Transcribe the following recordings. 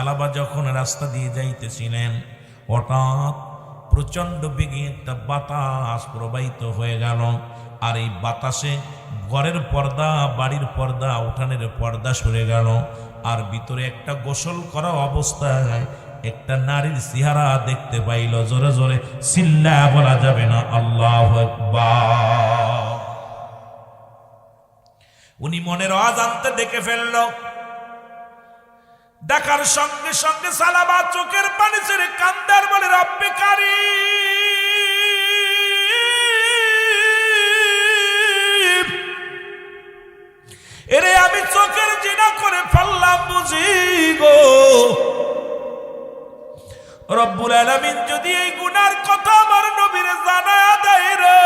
সালাবা যখন রাস্তা দিয়ে যাইতেছিলেন, হঠাৎ প্রচন্ড বেগে একটা বাতাস প্রবাহিত হয়ে গেল। আর এই বাতাসে ঘরের পর্দা, বাড়ির পর্দা, উঠানের পর্দা সরে গেল। আর ভিতরে একটা গোসল করা অবস্থায় একটা নারীর চেহারা দেখতে পাইল। জোরে জোরে চিল্লা বলা যাবে না আল্লাহু আকবার। উনি মনের অজান্তে দেখে ফেলল। দেখার সঙ্গে সঙ্গে সালাবা চোখের পানি ছেড়ে কান্দার বলে, রব্বে কারীম, এরে আমি চোখের জিনা করে ফেললাম বুঝি গো। রব্বুল আলামিন যদি এই গুনার কথা আমার নবীরে জানায়া দেয় রে,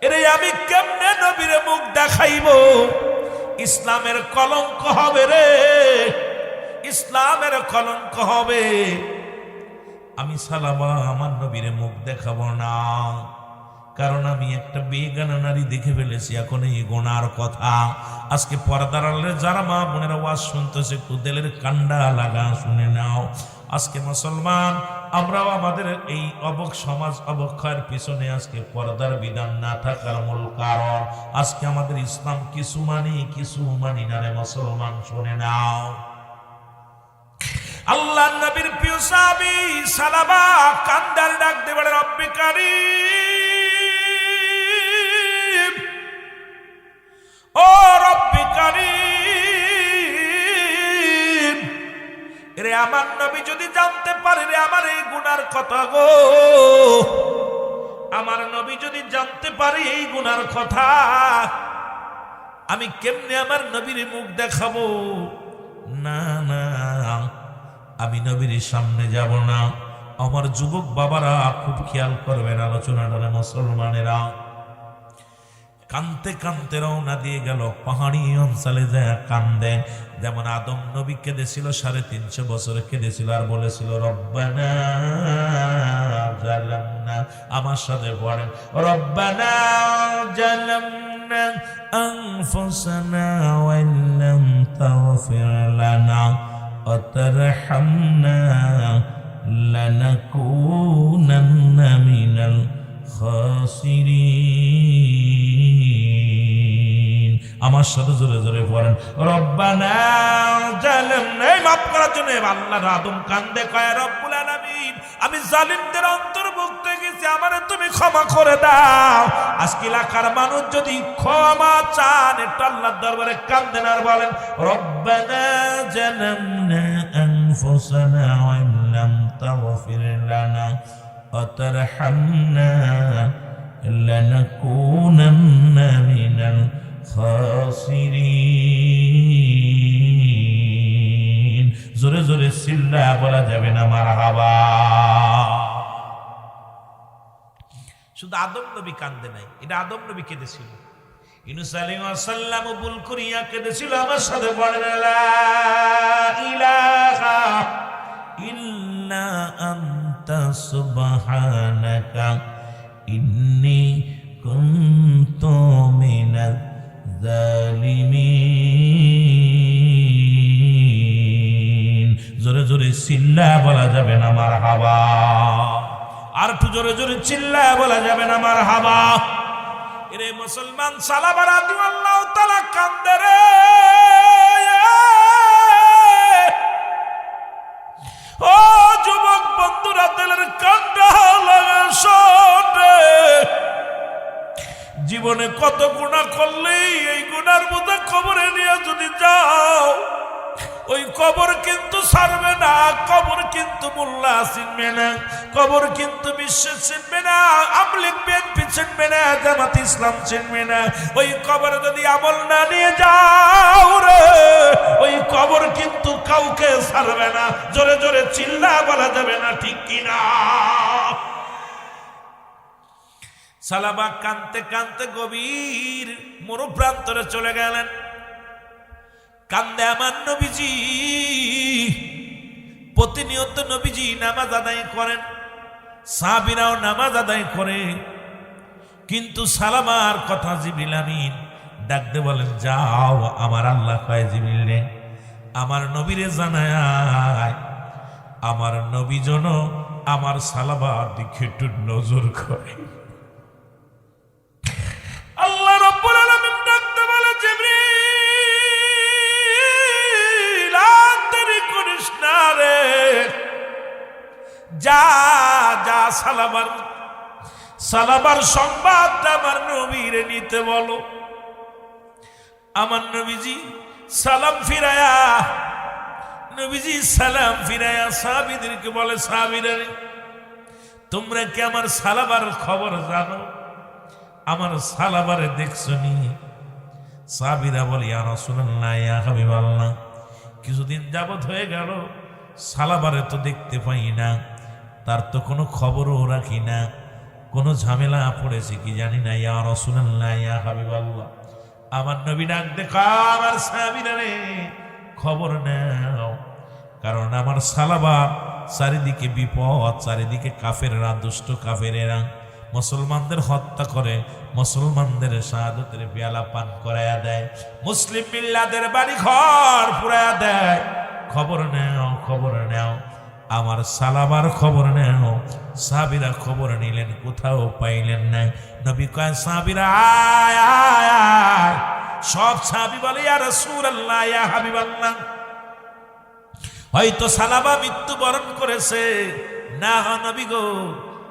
এরে আমি কেমনে নবীরে মুখ দেখাইব? ইসলামের কলঙ্ক হবে রে, ইসলামের কলঙ্ক হবে। আমি সালাবা আমার নবীরে মুখ দেখাবো না, কারণ আমি একটা বেগানা নারী দেখে ফেলেছি। এখন এই গুনার কথা আজকে পর্দার আড়ালে যারা মা বোনেরা ওয়াজ শুনতেছে, একটু দিলের কান্ডা লাগা শুনে নাও। আজকে মুসলমান আমরাও আমাদের এই অবক সমাজ অবক্ষয়ের পিছনে আজকে পর্দার বিধান না থাকার মূল কারণ আজকে আমাদের ইসলাম কিছু মানি না রে মুসলমান, শুনে নাও। আল্লাহ নবীর প্রিয় সাহাবী সালাবা কান্দার ডাক দিয়ে বলে, রব্বে কারীম, ও রব্বে কারীম, রে আমার নবী যদি জানতে পারে রে আমার এই গুনার কথা গো, আমার নবী যদি জানতে পারে এই গুনার কথা, আমি কেমনে আমার নবীর মুখ দেখাবো? না না, আমি নবীর সামনে যাব না। আমার যুবক বাবারা খুব খেয়াল করবেন আলোচনাটা। মুসলমানেরা কানতে কানতে রওনা দিয়ে গেল পাহাড়ি অঞ্চলে যায় কান্দে। যেমন আদম নবী কেঁদেছিল, 350 বছর কেঁদেছিল আর বলেছিল রব্বানা জালামনা, আমার সাথে পড়েন, রব্বানা জালামনা আনফুসানা ওয়া ইল্লাম তাগফির লানা ওয়া তারহামনা লানাকুনান্না মিনাল খাসিরিন। আমার সাথে জোরে জোরে পড়েন, রব্বানা জালামনা। মাফ করার জন্য আল্লাহর আদম কান্দে, কয় রব্বুল আলামিন, আমি জালিমদের অন্তর্ভুক্ত গেছি, আমারে তুমি ক্ষমা করে দাও। আজকে এলাকার মানুষ যদি ক্ষমা চান, একটু আল্লাহর দরবারে কান্দেন আর বলেন, রব্বানা জালামনা আনফুসানা ওয়া ইল্লাম তাগফির লানা ওয়া তারহামনা লানাকুনান্না মিনাল খাসিরিন। জোরে জোরে চিল্লা বলা যাবে না মারহাবা। শুধু আদম নবী কান্দে নাই, এটা আদম নবী কেঁদেছিল। ইউনূস আলাইহিস সালাম ভুল করিয়া কেঁদেছিল। আমার সাথে বলেন, লা ইলাহা ইল্লা আনতা সুবহানাকা ইন্নী কুনতু মিনাজ জালিমিন। জোরে জোরে চিল্লা বলা যাবে না মারহাবা। আর একটু জোরে জোরে চিল্লা বলা যাবে না মারহাবা। এরে মুসলমান সালাবা রাদিয়াল্লাহু তাআলা কান্দে রে। ও যুবক বন্ধুরা, দিলের কান্ডা লাগা শোনে। জীবনে কত গুনাহ করলেই এই গুনার বোঝা কবরে নিয়ে যদি যাও, ওই কবর কিন্তু ছাড়বে না, কবর কিন্তু মোল্লা চিনবে না, কবর কিন্তু বিশ্ব চিনবে না, আমলিক বিএনপি চিনবে না, জামাত ইসলাম চিনবে না। ওই কবর যদি আমল না নিয়ে যাও রে, ওই কবর কিন্তু কাউকে ছাড়বে না। জোরে জোরে চিল্লা বলা যাবে না, ঠিক কিনা? সালাবা কানতে কানতে গভীর মরুপ্রান্তরে চলে গেলেন। কান্দে আমার নবীজি। প্রতিনিয়ত নবীজি নামাজ আদায় করেন, সাহাবীরাও নামাজ আদায় করে, কিন্তু সালামার কথা জিবরিল আমিন ডাকতে বলেন, যাও আমার আল্লাহ কয় জিবরিল রে, আমার নবীরে জানায় আমার নবী যেন আমার সালাবার দিকে একটু নজর করে। আল্লাহ রাব্বুল আলামিন ডাকতে বলে, জিবরিল আর দেরি করিস না রে, যা যা সালাবার সংবাদটা আমার নবীরে নিতে বলো। আমার নবীজি সালাম ফিরায়া সাহাবীদেরকে বলে, সাহাবীরা রে, তোমরা কি আমার সালাবার খবর জানো? আমার সালাবারে দেখছো নি? সাহাবীরা বলে, ইয়া রাসূলুল্লাহ, ইয়া হাবিবাল্লাহ, কিছুদিন যাবত হয়ে গেল সালাবারে তো দেখতে পাই না, তার তো কোনো খবরও রাখি না, কোনো ঝামেলা পড়েছে কি জানি না। ইয়া রাসূলুল্লাহ, ইয়া হাবিবাল্লাহ, আমার নবী ডাক দেখা, আমার সাহাবীরা রে খবর নাও, কারণ আমার সালাবার চারিদিকে বিপদ, চারিদিকে কাফেররা, দুষ্ট কাফেরেরা মুসলমানদের হত্যা করে, মুসলমানদের শাহাদাতের পেয়ালা পান করায়া দেয়, মুসলিম মিল্লাদের বাড়ি ঘর পুরায়া দেয়। খবর নাও, খবর নাও, আমার সালাবার খবর নাও। সাহাবীরা খবর নিলেন, কোথাও পাইলেন না। নবী কয়, সাহাবীরা আয় আয় আয়। সব সাহাবী বলে, ইয়া রাসূলুল্লাহ, ইয়া হাবিবাল্লাহ, হয়তো সালাবা মৃত্যুবরণ করেছে, না নবী গো,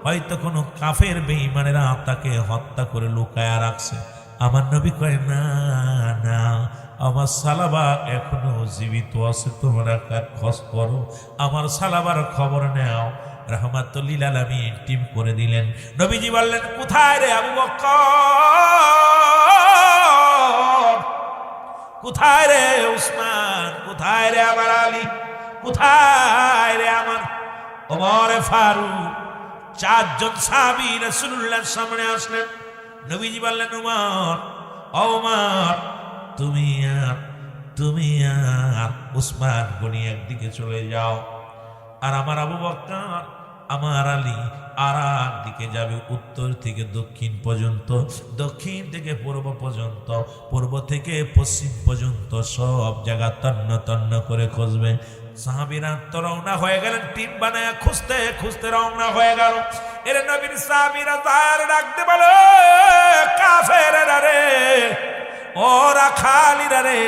হয়তো কোনো কাফের বেঈমানেরা তাকে হত্যা করে লুকায়া রাখছে। আমার নবী কয়, না না, আমার সালাবা এখনো জীবিত আছে, তোমরা খোঁজ করো, আমার সালাবার খবর নাও। রাহমাতুল লিল আলামিন টিম করে দিলেন। নবীজি বললেন, কোথায় রে আবু বকর, কোথায় রে উসমান, কোথায় রে আমার আলী, কোথায় রে আমার ওমর ফারুক? চারজন সাহাবী রাসূলুল্লাহর সামনে আসলেন। নবীজি বললেন, ওমর, তুমি আর উসমান গনি একদিকে চলে যাও, আর আমার আবু বকর, আমার আলী আর একদিকে যাবে, উত্তর থেকে দক্ষিণ পর্যন্ত, দক্ষিণ থেকে পূর্ব পর্যন্ত, পূর্ব থেকে পশ্চিম পর্যন্ত সব জায়গা তন্ন তন্ন করে খুঁজবে। সাহাবীরা তো রওনা হয়ে গেলেন, টিম বানায় খুঁজতে খুঁজতে রওনা হয়ে গেল। এর নবীর সাহাবীরা তার ডাকতে বলে, কাফেররা রে, ওরা খালিরা রে,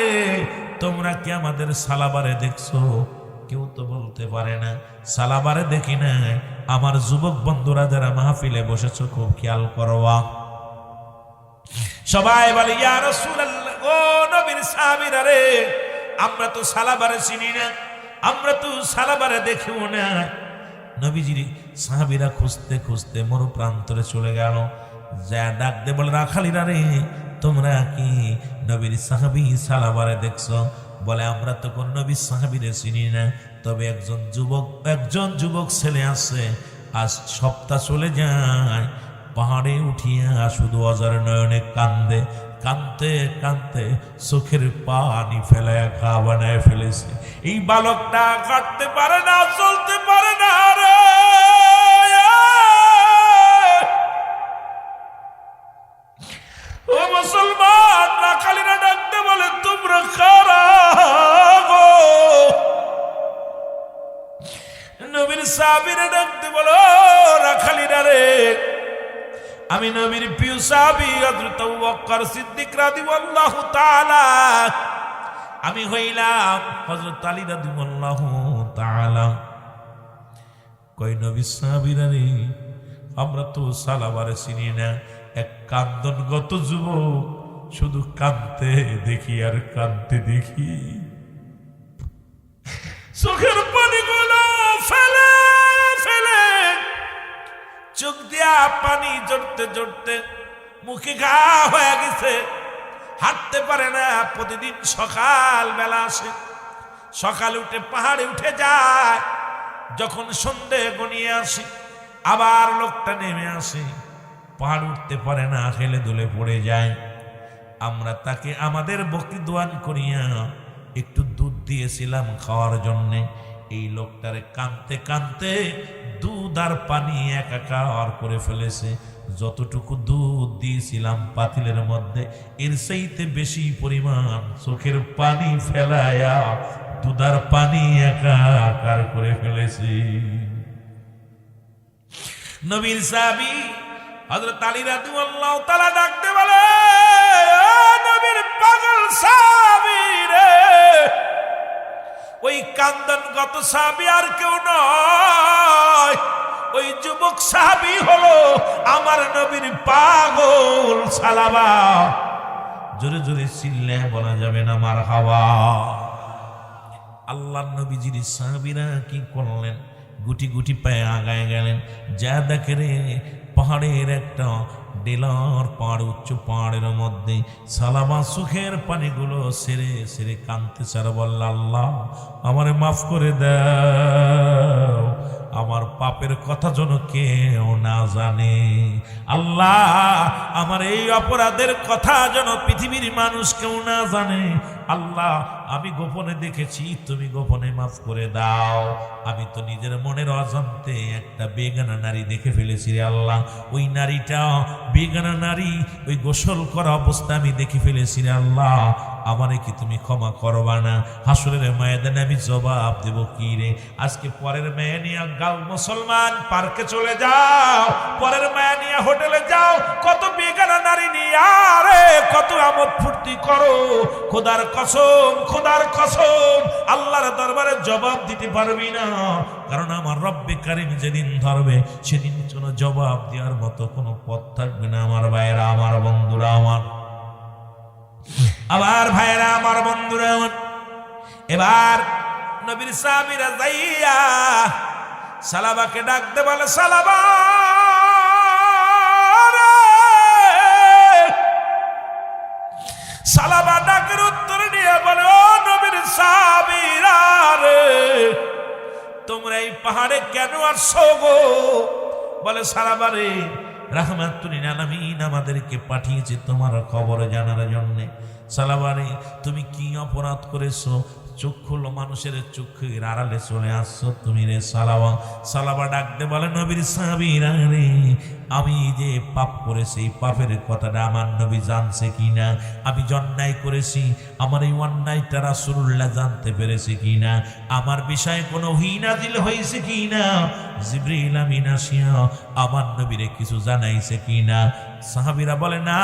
তোমরা কি আমাদের সালাবারে দেখছো? কেউ তো বলতে পারে না সালাবারে দেখি না। আমার যুবক বন্ধুরা যারা মাহফিলে বসেছো, খুব খেয়াল করবা। সবাই বলে, ইয়া রাসূলুল্লাহ, ও নবীর সাহাবীরা রে, আমরা তো সালাবারে চিনি না, আমরা তো সালাবারে দেখিও না। নবীজির সাহাবীরা খুঁজতে খুঁজতে মরু প্রান্তরে চলে গেল। যা ডাক দে বলে, রাখালিরা রে, তোমরা কি নবীর সাহাবী সালাবারে দেখছো? বলে, আমরা তো কোন নবীর সাহাবীরে চিনি না, তবে একজন যুবক ছেলে আছে, আজ সপ্তাহ চলে যায়, পাহাড়ে উঠিয়া শুধু অজার নয়নে কান্দে, কানতে কানতে চোখের পানি ফেলায় ঘা বানায় ফেলেছে। এই বালকটা কাটতে পারে না, চলতে পারে না রে। ও মুসলমান, রাখালিরা ডাকতে বলে, তোমরা কারা গো? নবীর সাহাবীরা ডাকতে বলো, রাখালিরা রে, আমি নবীর প্রিয় সাহাবী হযরত আবু বকর সিদ্দিক রাদিয়াল্লাহু তাআলা, আমি হইলাম হযরত আলী রাদিয়াল্লাহু তাআলা। কই নবী সাহাবীরা রে, আমরা তো সালাবারে চিনি না। এক কান্দনগত যুবক, শুধু কাঁদতে দেখি আর কাঁদতে দেখি, চোখের পানিগুলো ফেলে ফেলে, চোখ দিয়া পানি জড়তে জড়তে মুখে ঘা হয়ে গেছে, হাঁটতে পারে না। প্রতিদিন সকাল বেলা আসে, সকালে উঠে পাহাড়ে উঠে যায়, যখন সন্ধে গনিয়ে আসে আবার লোকটা নেমে আসে, পাহাড় উঠতে পারে না, হেলে দুলে পড়ে যায়। আমরা তাকে আমাদের বকরি দোয়ান করিয়া একটু দুধ দিয়েছিলাম খাওয়ার জন্যে। এই লোকটারে কাঁদতে কাঁদতে দুধ আর পানি একাকার করে ফেলেছে। যতটুকু দুধ দিয়েছিলাম পাতিলের মধ্যে এর চাইতে বেশি পরিমাণ চোখের পানি ফেলায়া দুধ আর পানি একাকার করে ফেলেছে। নবীর সাহাবী হযরত আলী রাদিয়াল্লাহু তাআলা ডাকতে বলে, নবীর পাগল সাহাবী রে, ওই কান্দনগত সাহাবী আর কেউ নয়, ওই যুবক সাহাবী হলো আমার নবীর পাগল সালাবা। জোরে জোরে চিল্লায় বলা যাবে না মারহাবা। আল্লাহর নবীজির সাহাবীরা কি করলেন? গুটি গুটি পায়ে আগায় গেলেন। যা দেখে রে, পাহাড়ের একটা ডেলার পাহাড়, উচ্চ পাহাড়ের মধ্যে সালামা সুখের পানিগুলো সেরে সেরে কাঁদতে ছাড়া বলল, আল্লাহ আমারে মাফ করে দাও, আমার পাপের কথা যেন কেউ না জানে। আল্লাহ আমার এই অপরাধের কথা যেন পৃথিবীর মানুষ কেউ না জানে। আল্লাহ আমি গোপনে দেখেছি, তুমি গোপনে মাফ করে দাও। আমি তো নিজের মনের অজান্তে একটা বেগানা নারী দেখে ফেলেছি রে আল্লাহ। ওই নারীটা বেগানা নারী, ওই গোসল করা অবস্থা আমি দেখে ফেলেছি রে আল্লাহ। আমারে কি তুমি ক্ষমা করবা না? হাসরের ময়দানে আমি জবাব দেব কি রে? আজকে পরের মেয়ে নিয়ে গাও মুসলমান পার্কে চলে যাও, পরের মেয়ে নিয়ে হোটেলে যাও, কত বেগানা নারী নিয়ে আরে কত আমোদ ফুর্তি করো। খোদার কসম, খোদার কসম, আল্লাহর দরবারে জবাব দিতে পারবি না। কারণ আমার রব্বে কারীম যেদিন ধরবে সেদিন কোনো জবাব দেওয়ার মতো কোনো পথ থাকবে না। আমার ভাইয়েরা, আমার বন্ধুরা, আমার ভাইয়েরা, আমার বন্ধুরা, এবার নবীর সাহাবীরা যাইয়া সালাবাকে ডাকতে বলে, সালাবা সালাবা ডাকের উত্তর নিয়ে বলে, ও নবীর সাহাবীরা রে, তোমরা এই পাহাড়ে কেন আসছো গো? বলে, সালাবা রে, রাহমাতুল লিল আলামিন আমাদেরকে পাঠিয়েছে তোমার খবর জানার জন্য। সালাবা রে, তুমি কি অপরাধ করেছো? চক্ষু মানুষের চক্ষুর আড়ালে চলে আসছো তুমি রে সালাবা। সালাবা ডাকতে বলে, নবীর সাহাবীরা রে, আমি যে পাপ করেছি এই পাপের কথাটা আমার নবী জানছে কিনা, আমি যে অন্যায় করেছি আমার এই অন্যায়টা রাসূলুল্লাহ জানতে পেরেছে কিনা, আমার বিষয়ে কোনো ওহী নাযিল হয়েছে কিনা, জিবরিল আমিন আসিয়া আমার নবীরে কিছু জানাইছে কিনা। সাহাবীরা বলে, না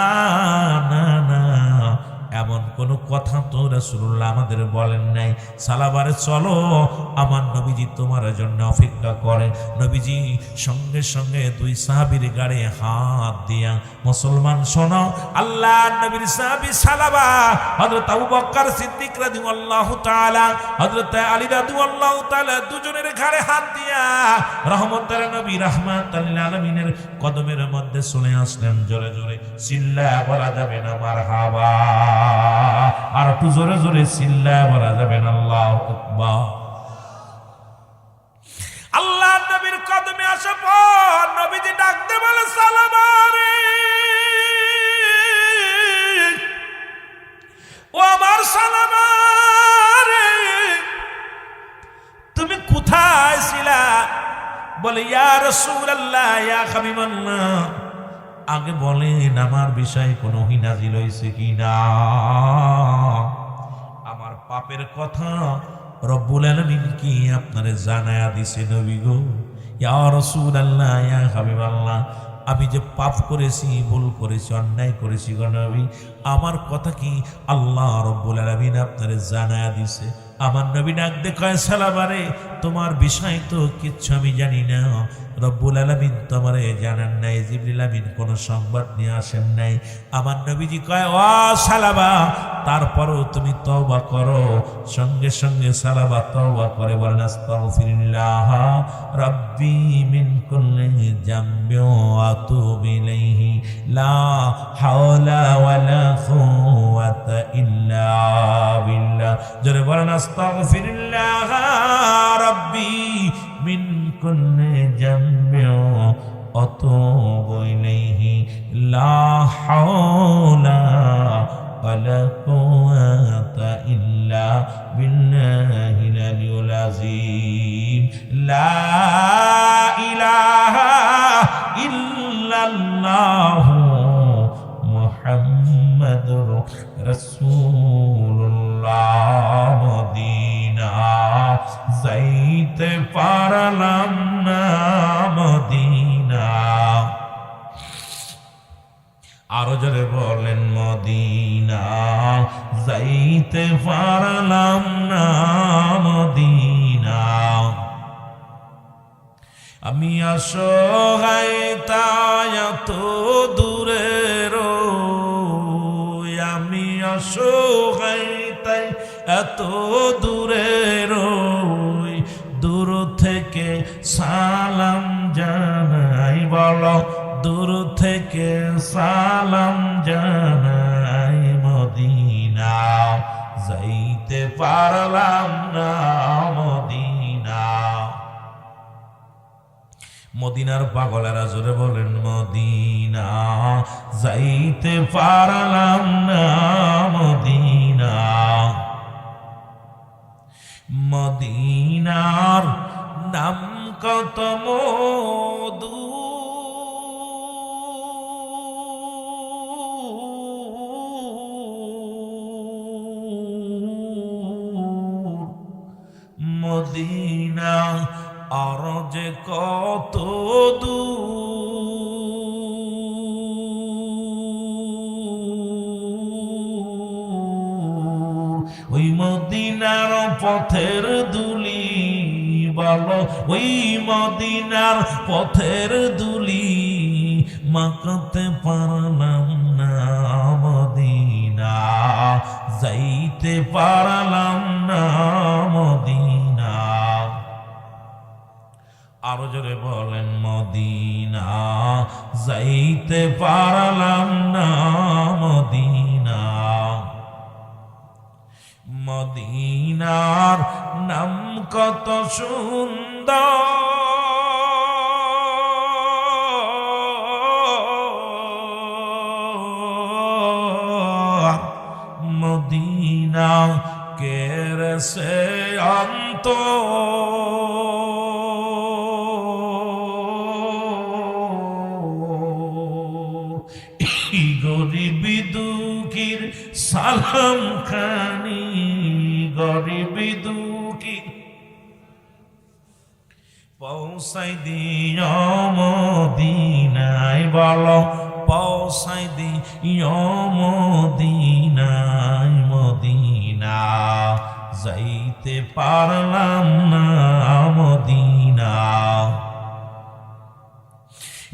না না, এমন কোন কথা তো রাসূলুল্লাহ আমাদের বলেন নাই। সালাবারে চলো, আমার নবীজি তোমার জন্য অপেক্ষা করে। নবীজি সঙ্গে সঙ্গে দুই সাহাবীর গাড়ে হাত দিয়া, মুসলমান শোনো, আল্লাহ নবীর সাহাবী সালাবা হযরত আবু বকর সিদ্দিক রাদিয়াল্লাহু তাআলা, হযরত আলী রাদিয়াল্লাহু তাআলা দুজনের ঘাড়ে হাত দিয়া রহমতের নবী রাহমাতুল লিল আলামিনের কদমের মধ্যে চলে আসলেন। জোরে জোরে চিল্লায়া বলা যাবে না মারহাবা? আর একটু জোরে জোরে চিল্লায়া বলা যাবে না আল্লাহু আকবার? আল্লাহ নবীর কদমে আসা পর নবীজি ডাকতে বলে, সালামা রে, ও আমার সালামা রে, তুমি কোথায় ছিলা? বলে, ইয়া রাসূলুল্লাহ, ইয়া হাবিবাল্লাহ, আগে বলেন আমার বিষয়ে কোনো ওহী নাযিল হয়েছে কিনা, আমার পাপের কথা রব্বুল আলামিন কি আপনারে জানায়া দিছে নবী গো? ইয়া রাসূলুল্লাহ, ইয়া হাবিবাল্লাহ, আমি যে পাপ করেছি, ভুল করেছি, অন্যায় করেছি গো নবী, আমার কথা কি আল্লাহ রব্বুল আলামিন আপনারে জানায়া দিছে? আমার নবী ডাক দিয়ে কয়, সালাবারে, তোমার বিষয় তো কিচ্ছু আমি জানি না, রব্বুল আলামিন তোমারে জানান নাই, জিবরিল আমিন কোন সংবাদ নিয়ে আসেন নাই। আমার নবীজি কয়, ও সালাবা, তারপরও তুমি তওবা করো। সঙ্গে সঙ্গে সালাবা তওবা করে বলেন, আস্তাগফিরুল্লাহ রাব্বি মিন কুল্লি যামবি ওয়া আতুবু ইলাইহি লা হাওলা ওয়ালা কুওয়াতা ইল্লা বিল্লাহ। জোরে বলেন, আস্তাগফিরুল্লাহ রাব্বি মিন কুল্লি যামবি ওয়া আতুবু ইলাইহি লা হাওলা ওয়ালা কুওয়াতা ইল্লা বিল্লাহিল আলিয়্যিল আযীম। লা পারলাম না মদিনা। আরো জোরে বলেন মদিনা যাইতে পারলাম না মদিনা। আমি অসহায় তাই এত দূরে রই, আমি অসহায় তাই এত দূরে রই, দূর থেকে সালাম জানাই, বলো দূর থেকে সালাম জানাই মদিনা যাইতে পারলাম না মদিনা। মদিনার পাগলেরা জোরে বলেন মদিনা যাইতে পারলাম না মদিনা। মদিনার নাম কত মধু, মদিনা আর যে কত দূর, ওই মদিনার পথের দুলি, বলো ওই মদিনার পথের দুলি মাখতে পারলাম না মদিনা যাইতে পারলাম না মদিনা। আরো জোরে বলেন মদিনা যাইতে পারলাম না মদিনা। মদিনার নাম কত সুন্দর, মদিনা কেরসে অন্ত, গরিবি দুঃখীর সালাম খানি, গরিবি দুঃখী পৌঁছাই দিও মদিনায়, বলো পৌঁছাই দিও মদিনায় মদিনা যাইতে পারলাম না মদিনা।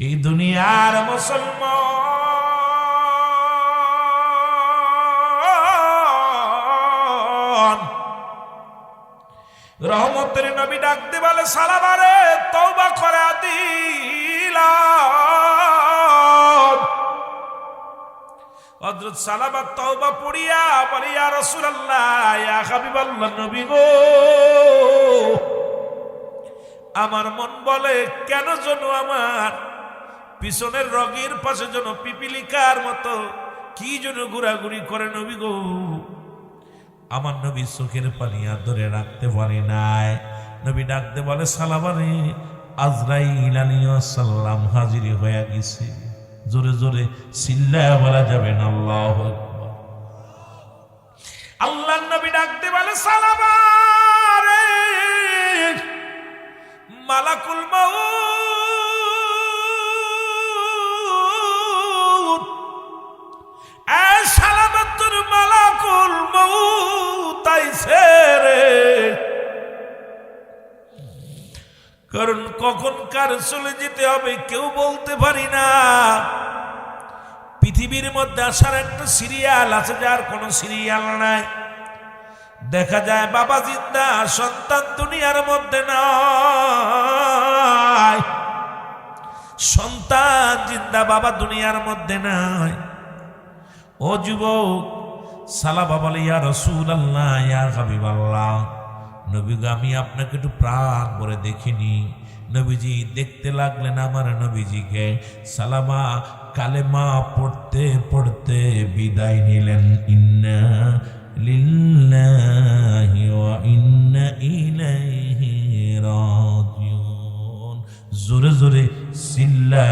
এই দুনিয়ার মুসলমান রহমতের নবী ডাকতে বলে সালামারে তওবা করে দিলাম। হযরত সালামা তওবা পড়িয়া বলে ইয়া রাসূলুল্লাহ ইয়া হাবিবাল্লাহ, নবী গো আমার মন বলে কেন যেন আমার পিছনের রগের পাশে যেন পিপিলিকার মতো কি যেন ঘোরাঘুরি করে নবী গো। আমার নবী চোখের পানি আর ধরে রাখতে পারি নাই। নবী ডাকতে বলে সালামারে আজরাইল আলাইহিস সালাম হাজির হয়ে গেছে। জোরে জোরে চিল্লায়া বলা যাবে না আল্লাহু আকবার। আল্লাহর নবী ডাকতে বলে সালামারে মালাকুল মাউত, এ সালামাতুর মালাকুল মাউত আইছে রে। কারণ কখন কার চলে যেতে হবে কেউ বলতে পারি না। পৃথিবীর মধ্যে আসার একটা সিরিয়াল আছে, যার কোনো সিরিয়াল নাই। দেখা যায় বাবা জিন্দা, সন্তান দুনিয়ার মধ্যে নাই। সন্তান জিন্দা, বাবা দুনিয়ার মধ্যে নাই। ও যুবক, সালাবা বলে ইয়া রাসূলুল্লাহ ইয়া হাবিবাল্লাহ, নবী গো আমি আপনাকে একটু প্রাণ ভরে দেখিনি। নবীজি দেখতে লাগলেন আমার নবীজিকে। সালামা কালেমা পড়তে পড়তে বিদায় নিলেন। ইন্না লিল্লাহি ওয়া ইন্না ইলাইহি রাজিউন। জোরে জোরে চিল্লা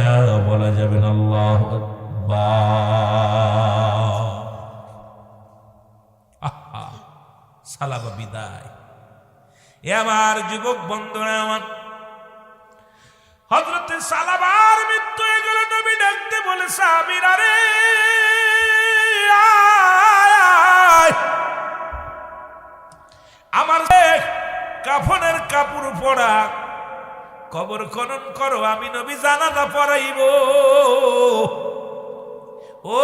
বলা যাবে না আল্লাহু আকবার। সালাবা বিদায়। এ আমার যুবক বন্ধুরা, আমার হযরতে সালাবার মৃত্যু হয়ে গেল। নবী ডাকতে বলে, সাহাবীরা রে আয়, আমার কাফনের কাপড় পরা, কবর খনন করো, আমি নবী জানাজা পড়াইব। ও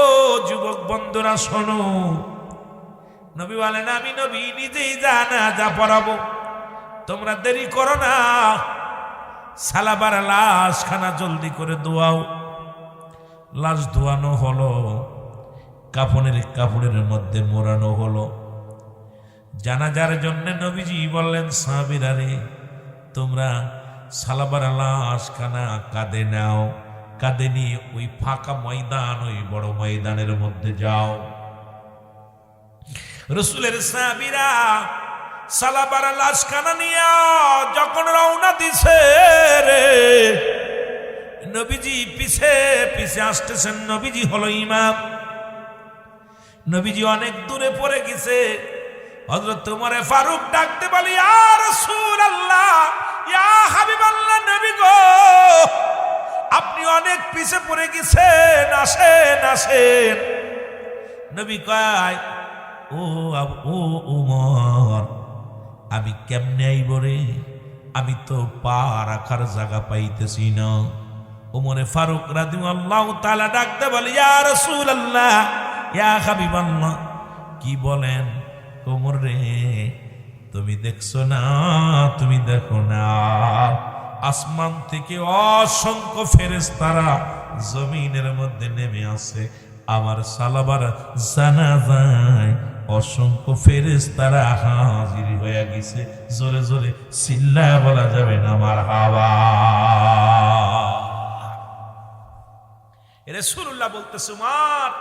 যুবক বন্ধুরা শোনো, নবী বলেন আমি নবী নিজেই জানাজা পড়াবো, তোমরা দেরি করো না, সালাবার লাশখানা জলদি করে ধোয়াও। লাশ ধোয়ানো হলো, কাফনের কাপড়ের মধ্যে মোড়ানো হলো। জানাজার জন্য নবীজি বললেন, সাহাবীরা রে তোমরা সালাবার লাশখানা কাঁধে নাও, কাঁধে নিয়ে ওই ফাঁকা ময়দান, ওই বড় ময়দানের মধ্যে যাও। রাসূলের সাহাবীরা সালাবার লাশখানা নিয়ে যখন রওনা দিছে রে, নবীজি পিছে পিছে আসতেছেন। নবীজি হলো ইমাম, নবীজি অনেক দূরে পড়ে গেছে। হযরত ওমর ফারুক ডাকতে বলে, ইয়া রাসূলুল্লাহ, ইয়া হাবিবাল্লাহ, নবী গো আপনি অনেক পিছে পড়ে গেছেন, আসেন আসেন। নবী কয়, ও ওমর আমি কেমনে আইব রে, আমি তো পা রাখার জায়গা পাইতেছি না। ওমরে ফারুক রাদিয়াল্লাহু তাআলা ডাকতে বলে, ইয়া রাসূলুল্লাহ, ইয়া হাবিবাল্লাহ, কি বলেন? ওমর রে তুমি দেখছো না, তুমি দেখো না, আসমান থেকে অসংখ্য ফেরেশতারা জমিনের মধ্যে নেমে আসে, আমার সালাবার জানাজায় অসংখ্য ফেরেশতারা হাজির হয়ে গেছে। জোরে জোরে চিল্লায়া বলা যাবে না মারহাবা। রাসূলুল্লাহ বলতেছে, উমর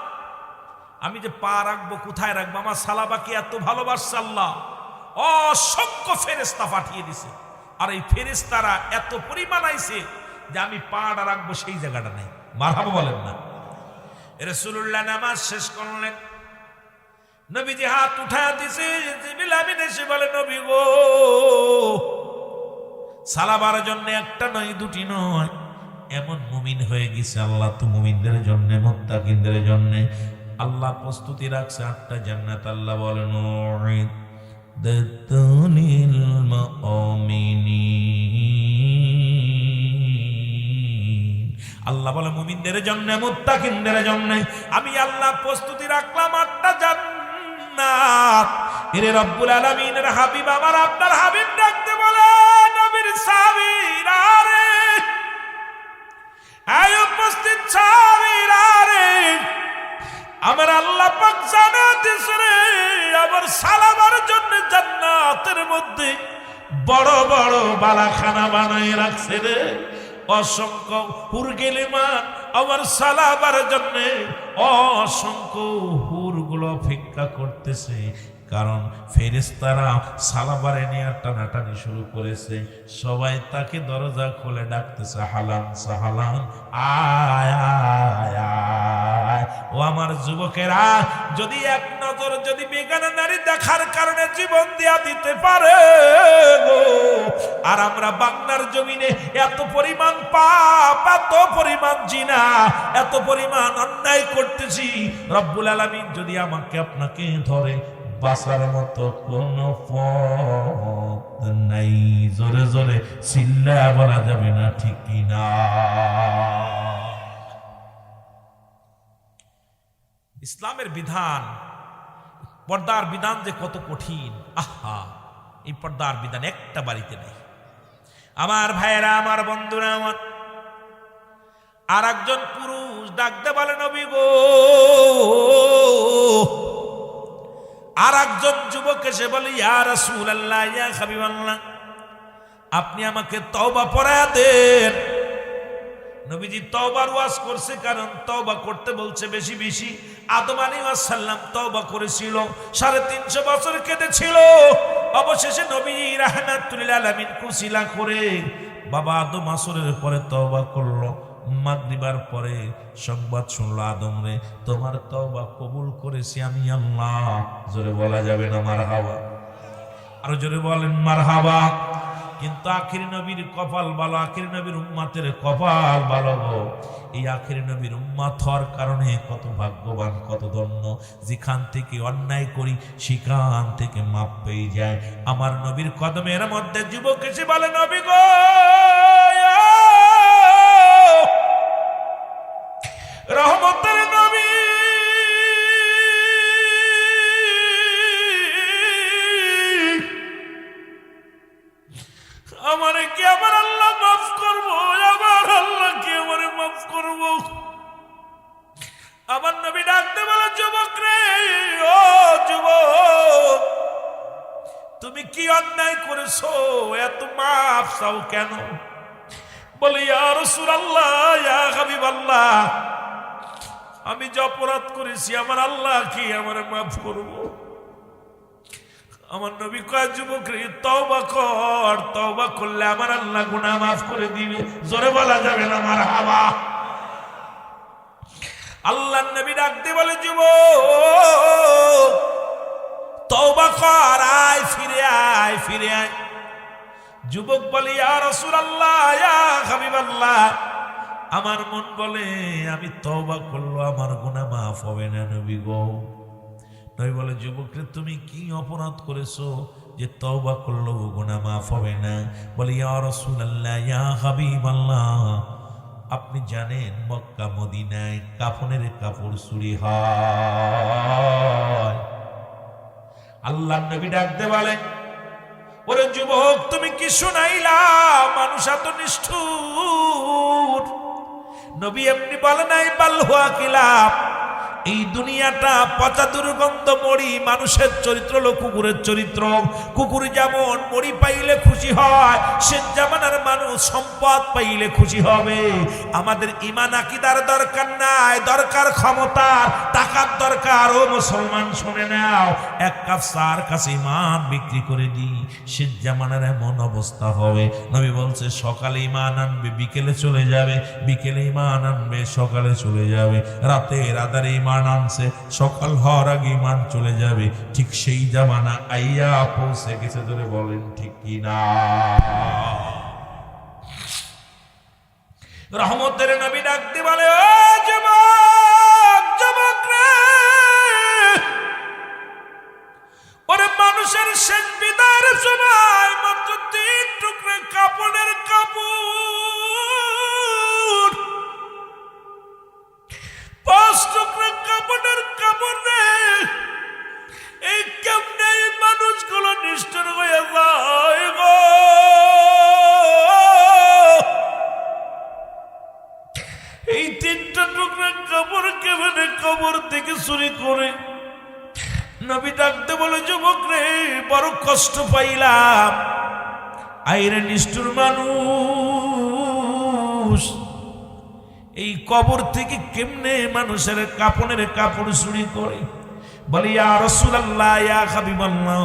আমি যে পা রাখবো কোথায় রাখবো, আমার সালাবাকে এত ভালোবাসছে আল্লাহ, অসংখ্য ফেরেশতা পাঠিয়ে দিছে, আর এই ফেরেশতারা এত পরিমাণ আইছে যে আমি পাটা রাখবো সেই জায়গাটা নেই। মারহাবা বলেন না। রাসূলুল্লাহ নামাজ শেষ করলেন, নবীজি হাত উঠায় দিছে। জিবরিল আমিন এসে বলে, নবী গো সালাবার জন্য একটা নয় দুটি নয়, এমন মুমিন হয়ে গেছে, আল্লাহ তো মুমিনদের জন্য, মুত্তাকিনদের জন্য আল্লাহ প্রস্তুতি রাখছে 8টা জান্নাত। আল্লাহ বলেন, উইদ্দাতুলিল মুমিনিন, আল্লাহ বলে মুমিনদের জন্য, মুত্তাকিনদের জন্য আমি আল্লাহ প্রস্তুতি রাখলাম 8টা জান্নাত। এরে রব্বুল আলামিনের হাবিব, আমার আপনার হাবিব ডাকতে বলে, নবীর সাহাবীরা রে, এই উপস্থিত সাহাবীরা রে, আমার আল্লাহ পাক জানাতেছে রে, আমার সালাবার জন্য জান্নাতের মধ্যে বড় বড় বালাখানা বানাই রাখছে রে, অসংখ্য হুরগিলিমান আমার সালাবার জন্য অসংখ্য হুরগুলো অপেক্ষা করতেছে। কারণ ফেরেশতারা সালাবারে নিয়ে টানাটানি শুরু করেছে, সবাই তাকে দরজা খুলে ডাকতেছে, হালান সাহালান, আয় আয় আয়। ও আমার যুবকেরা, যদি এক নজর যদি বেগানা নারী দেখার কারণে জীবন দিয়া দিতে পারে গো, আর আমরা বাংলার জমিনে এত পরিমাণ পাপ, এত পরিমাণ জিনা, এত পরিমাণ অন্যায় করতেছি, রব্বুল আলামিন যদি আমাকে আপনাকে ধরে, বাঁচার মতো কোন পথ নাই। জোরে জোরে চিল্লায়া বলা যাবে না ঠিক কিনা? ইসলামের বিধান, পর্দার বিধান যে কত কঠিন, আহা, এই পর্দার বিধান একটা বাড়িতে নেই। আমার ভাইয়েরা, আমার বন্ধুরা, আমার আর একজন পুরুষ ডাকতে বলে, নবী গো, আর একজন যুবক এসে বলে, ইয়া রাসূলুল্লাহ, ইয়া হাবিবাল্লাহ, আপনি আমাকে তওবা পড়ায়া দেন। নবীজি তওবার ওয়াজ করছে, কারণ তওবা করতে বলছে বেশি বেশি। আদম আলাইহিস সালাম তওবা করেছিল, 350 বছর কেঁদেছিল। অবশেষে নবী রাহমাতুল লিল আলামিন কুশিলা করে বাবা আদম আসরের পরে তওবা করলো। মাগরিবার পরে সংবাদ শুনলো, আদম রে তোমার তওবা কবুল করেছি আমি আল্লাহ। জোরে বলা যাবে না মারহাবা? আরো জোরে বলেন মারহাবা। কিন্তু আখিরি নবীর কপাল ভালো, আখিরি নবীর উম্মতের কপাল ভালো গো। এই আখিরি নবীর উম্মত হওয়ার কারণে কত ভাগ্যবান, কত ধন্য। যেখান থেকে অন্যায় করি সেখান থেকে মাপ পেয়ে যায়। আমার নবীর কদমের মধ্যে যুবক এসে বলে, নবী গো, রহমতের নবী, আমারে কি আমার আল্লাহ মাফ করবো? আমার আল্লাহ কি আমারে মাফ করবো? আমার নবী ডাকতে বলে, যুবক রে, ও যুবক, তুমি কি অন্যায় করেছো? এত মাফ চাও কেন? বলে, ইয়া রাসূলুল্লাহ, ইয়া হাবিবাল্লাহ, আমি যে অপরাধ করেছি আমার আল্লাহ কি আমারে মাফ করবো? আমার নবী কয়, যুবক রে, তওবা কর, তওবা করলে আমার আল্লাহ গুনাহ মাফ করে দিবে। জোরে বলা যাবে না মারহাবা? আল্লাহর নবী ডাকতে বলে, যুবক, তওবা কর, আয়, ফিরে আয়, ফিরে আয়। যুবক বলে, ইয়া রাসূলুল্লাহ, ইয়া হাবিবাল্লাহ, আমার মন বলে আমি তওবা করলো আমার গুনাহ মাফ হবে না নবী গো। নবী বলে, যুবক রে, তুমি কি অপরাধ করেছো যে তওবা করলো গুনাহ মাফ হবে না? বলে, ইয়া রাসূলুল্লাহ, ইয়া হাবিবাল্লাহ, আপনি জানেন মক্কা মদিনায় কাফনের কাপড় চুরি হয়। আল্লাহর নবী ডাকতে বলে, ওরে যুবক, তুমি কি শুনাইলা? মানুষ এত নিষ্ঠুর। নবী এমনি বলে নাই, বাল হুয়া কিলাব, এই দুনিয়াটা পচা দুর্গন্ধ মরি। মানুষের চরিত্র হলো কুকুরের চরিত্র। কুকুর যেমন মরি পাইলে খুশি হয়, সে জামানার মানুষ সম্পদ পাইলে খুশি হবে। আমাদের ঈমান আকীদার দরকার নাই, দরকার ক্ষমতার, টাকার দরকার। ও মুসলমান শুনে নাও, এক কাপ চার কাছে ঈমান বিক্রি করে দিই, সে জামানার এমন অবস্থা হবে। নবী বলছে, সকালে ঈমান আনবে, বিকেলে চলে যাবে, বিকেলে ঈমান আনবে, সকালে চলে যাবে, রাতের আধারে ঈমান আনছে, সকাল হওয়ার আগে ঈমান চলে যাবে। ঠিক সেই জামানা আইয়া পৌঁছে গেছে। ধরে বলেন ঠিক কিনা? রহমতের নবী ডাকতে বলে, ও যুবক, যুবক রে, ওরে মানুষের শেষ বিদায়ের সময় মাত্র 3 টুকরা কাপড়ের কাপড়, 5 টুকরা কাপড়ের কাপড় রে, এই কেমনে মানুষগুলো নিষ্ঠুর হয়ে যায় গো। এই 3টা টুকরা কাপড় কেমনে কবর থেকে চুরি করে? নবী ডাকতে বলে, যুবক রে, বড় কষ্ট পাইলাম। আইরে নিষ্ঠুর মানুষ, এই কবর থেকে কেমনে মানুষের কাপড়ের কাপড় চুরি করে? বলে, ইয়া রাসূলুল্লাহ, ইয়া হাবিবাল্লাহ,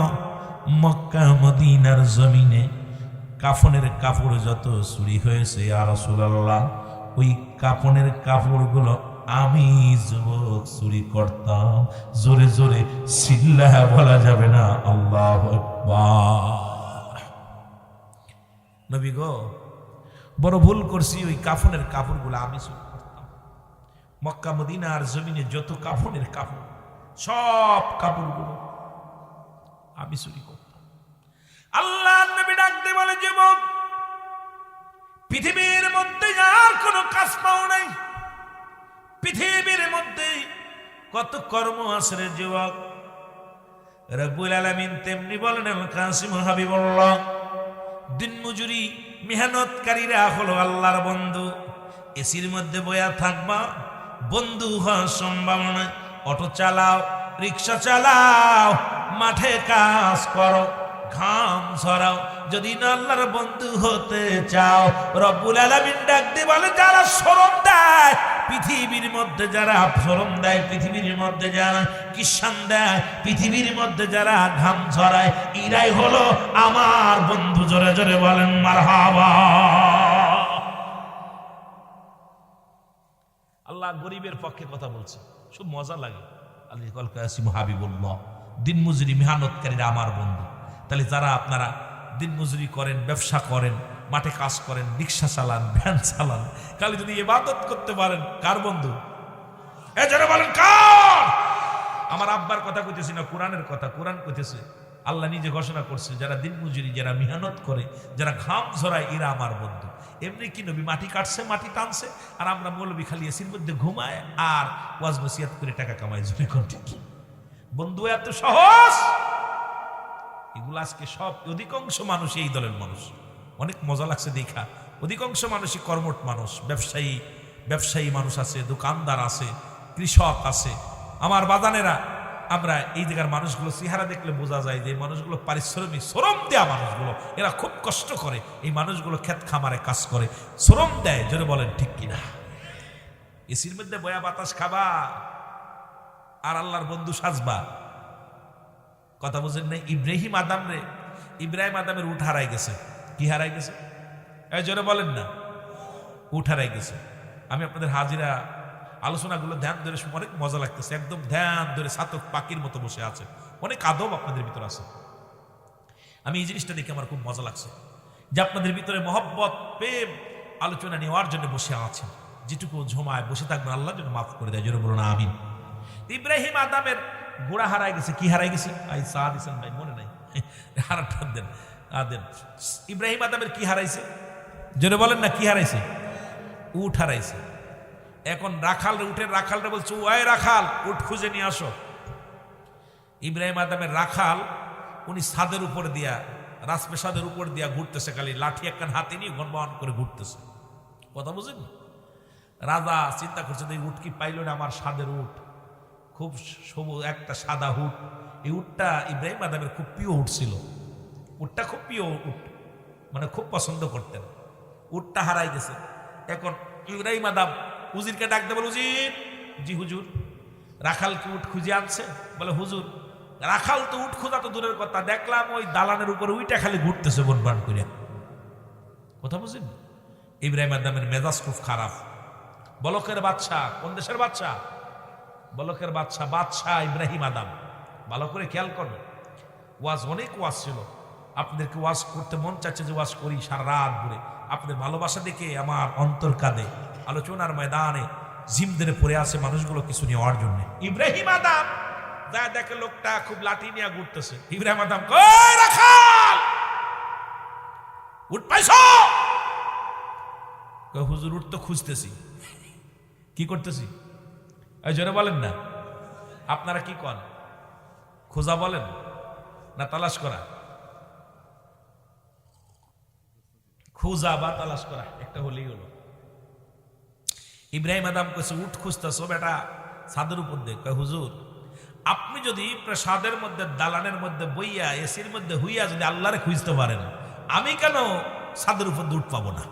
মক্কা মদিনার জমিনে কাফনের কাপড় যত চুরি হয়েছে, ইয়া রাসূলুল্লাহ, ওই কাফনের কাপড়গুলো আমি যুবক চুরি করতাম। জোরে জোরে চিল্লায়া বলা যাবে না আল্লাহু আকবার। নবী গো, বড় ভুল করছি, ওই কাফনের কাপড়গুলো আমি চুরি করতাম। মক্কা মদিনার জমিনে যত কাফনের কাপড়, সব কাপড়গুলো আমি চুরি করতাম। আল্লাহর নবী ডাকতে বলে, যুবক, পৃথিবীর মধ্যে আর কোনো কাজ পাও নাই। পৃথিবীর মধ্যে কত কর্ম আছে রে যুবক। রব্বুল আলামিন তেমনি বলেন, আল কাসিম হাবিবুল্লাহ, দিন মজুরি মেহনতকারীরা হলো আল্লাহর বন্ধু। এসির মধ্যে বয়া থাকবা, বন্ধু হওয়ার সম্ভাবনা। অটো চালাও, রিক্সা চালাও, মাঠে কাজ করো, ঘাম ঝরাও, যদি না আল্লাহর বন্ধু হতে চাও। রব্বুল আলামিন ডাকতে বলে, যারা শরম দেয় পৃথিবীর মধ্যে, যারা শরম দেয় পৃথিবীর মধ্যে, যারা কিষান দেয় পৃথিবীর মধ্যে, যারা ঘাম ঝরায়, এরাই হলো আমার বন্ধু। জোরে জোরে বলেন মারহাবা। আল্লাহ গরিবের পক্ষে কথা বলছে, খুব মজা লাগে। আল্লাহ কাসিম হাবিবুল্লাহ, দিন মজুরি মেহনতকারীরা আমার বন্ধু। তাহলে যারা আপনারা দিন মজুরি করেন, ব্যবসা করেন, মাঠে কাজ করেন, রিক্সা চালান, ভ্যান চালান, খালি যদি ইবাদত করতে পারেন, কার বন্ধু? যারা বলেন কার? আমার আব্বার কথা কইতেছি না, কোরআনের কথা। কোরআন কইতেছে, আল্লাহ নিজে ঘোষণা করছে, যারা দিন মজুরি, যারা মেহনত করে, যারা ঘাম ঝরায়, এরা আমার বন্ধু। এমনি কি নবী মাটি কাটছে, মাটি টানছে, আর আমরা মৌলবী খালি এসির মধ্যে ঘুমায় আর ওয়াজ নসিহত করে টাকা কামাই। জমি কোনটি কি বন্ধু? এত সহজ এগুলো আজকে সব অধিকাংশ মানুষ এই দলের মানুষ। অনেক মজা লাগছে দেখা। অধিকাংশ মানুষই কর্মঠ মানুষ, ব্যবসায়ী মানুষ আছে, দোকানদার আছে, কৃষক আছে। আমার বাদানেরা, আমরা এই জায়গার মানুষগুলো চেহারা দেখলে বোঝা যায় যে এই মানুষগুলো পারিশ্রমিক, শ্রম দেয়া মানুষগুলো, এরা খুব কষ্ট করে। এই মানুষগুলো ক্ষেত খামারে কাজ করে, শ্রম দেয়। জোরে বলেন ঠিক কিনা? এসির মধ্যে বয়া বাতাস খাবা আর আল্লাহর বন্ধু সাজবা, কথা বুঝেন নাই? ইব্রাহিম আদমের উঠ হারাই গেছে। কি হারাই গেছে? জোরে বলেন না। উঠ হারাই গেছে। আমি আপনাদের হাজিরা আলোচনাগুলো ধ্যান ধরে অনেক মজা লাগতেছে, একদম ধ্যান ধরে ছাতক পাখির মতো বসে আছে, অনেক আদব আপনাদের ভিতরে আছে। আমি এই জিনিসটা দেখে আমার খুব মজা লাগছে যে আপনাদের ভিতরে মহব্বত, প্রেম, আলোচনা নেওয়ার জন্য বসে আছেন। যেটুকু ঝোমায় বসে থাকবেন, আল্লাহর জন্য মাফ করে দেয়। জোরে বলুন আমিন। ইব্রাহিম আদমের গোড়া হারাই গেছে। কি হারাই গেছে? চা দিচ্ছেন ভাই, মনে নাই, হারাটা দেন। ইব্রাহিম আদমের কি হারাইছে? জোরে বলেন না, কি হারাইছে? উঠ হারাইছে। এখন রাখালরা বলছে, ওই রাখাল, উঠ খুঁজে নিয়ে আসো। ইব্রাহিম আদমের রাখাল, উনি ছাদের উপর দিয়া, রাজপ্রাসাদের উপর দিয়া ঘুরতেছে, খালি লাঠি একখান হাতে নিয়ে গণবাহন করে ঘুরতেছে। কথা বুঝেন? রাজা চিন্তা করছে, এই উঠ কি পাইল না, আমার স্বাদের উঠ, খুব সবুজ একটা সাদা উট। এই উটটা ইব্রাহিম আদমের খুব প্রিয় উট ছিল। উটটা খুব প্রিয় উট, মানে খুব পছন্দ করতেন। উটটা হারাই গেছে। এখন ইব্রাহিম আদম উজিরকে ডাক দেবেন, উজির। জি হুজুর। রাখাল কি উট খুঁজে আনছে? বলে হুজুর, রাখাল তো উট খোঁজা তো দূরের কথা, দেখলাম ওই দালানের উপরে উইটা খালি ঘুরতেছে বনবান করে। কথা বুঝেন? ইব্রাহিম আদমের মেজাজ খুব খারাপ। বলকের বাচ্চা, কোন দেশের বাচ্চা? বলকের বাচ্চা ইব্রাহিম আদম। ভালো করে খেয়াল করবে। অনেক ওয়াজ ছিল, আপনাদেরকে ওয়াজ করতে মন চাচ্ছে যে ওয়াজ করি সারা রাত ঘুরে। আপনাদের ভালোবাসা দেখে আমার অন্তর কাঁদে। আলোচনার ময়দানে জিম ধরে পড়ে আছে মানুষগুলো কিছু নেওয়ার জন্য। ইব্রাহিম আদম যা দেখে লোকটা খুব লাঠি নিয়ে ঘুরতেছে। ইব্রাহিম আদম, কই রাখাল, উঠ পাইছো? হুজুর, উঠ তো খুঁজতেছি। কি করতেছি? জোরে বলেন না। আপনারা কি কন? খোঁজা বলেন না তালাশ করা? খোঁজা বা তালাশ করা একটা হলেই হলো। ইব্রাহিম আদম কইছে, উঠ খুঁজতেছো বেটা ছাদের উপর দিয়ে। কয় হুজুর, আপনি যদি প্রাসাদের মধ্যে, দালানের মধ্যে বইয়া, এসির মধ্যে হুইয়া যদি আল্লাহরে খুঁজতে পারেন, আমি কেন ছাদের উপর দিয়ে উঠ পাবো না?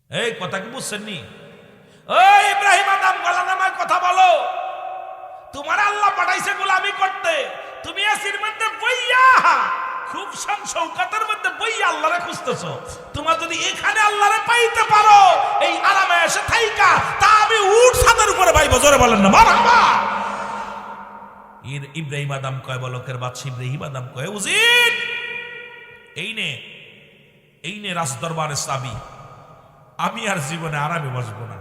এই কথা কি বুঝছেন নি? ওই ইব্রাহিম আদম, গলা নামায় কথা বলো। তোমার আল্লাহ পাঠাইছে গোলামি করতে, তুমি এসির মধ্যে বইয়া, খুব শান শৌকতের মধ্যে বইয়া আল্লাহরে খুঁজতেছো। তোমার যদি এখানে আল্লাহরে পাইতে পারো, এই আরামে এসে থাইকা, তা আমি উঠ ছাদের উপরে পাইবো। জোরে বলেন না মারহাবা। ইব্রাহিম আদম কয়, বলকের বাদশা ইব্রাহিম আদম কয়, উজির, এই নে রাজ দরবারের চাবি। আমি আর জীবনে আরামে বসবো না,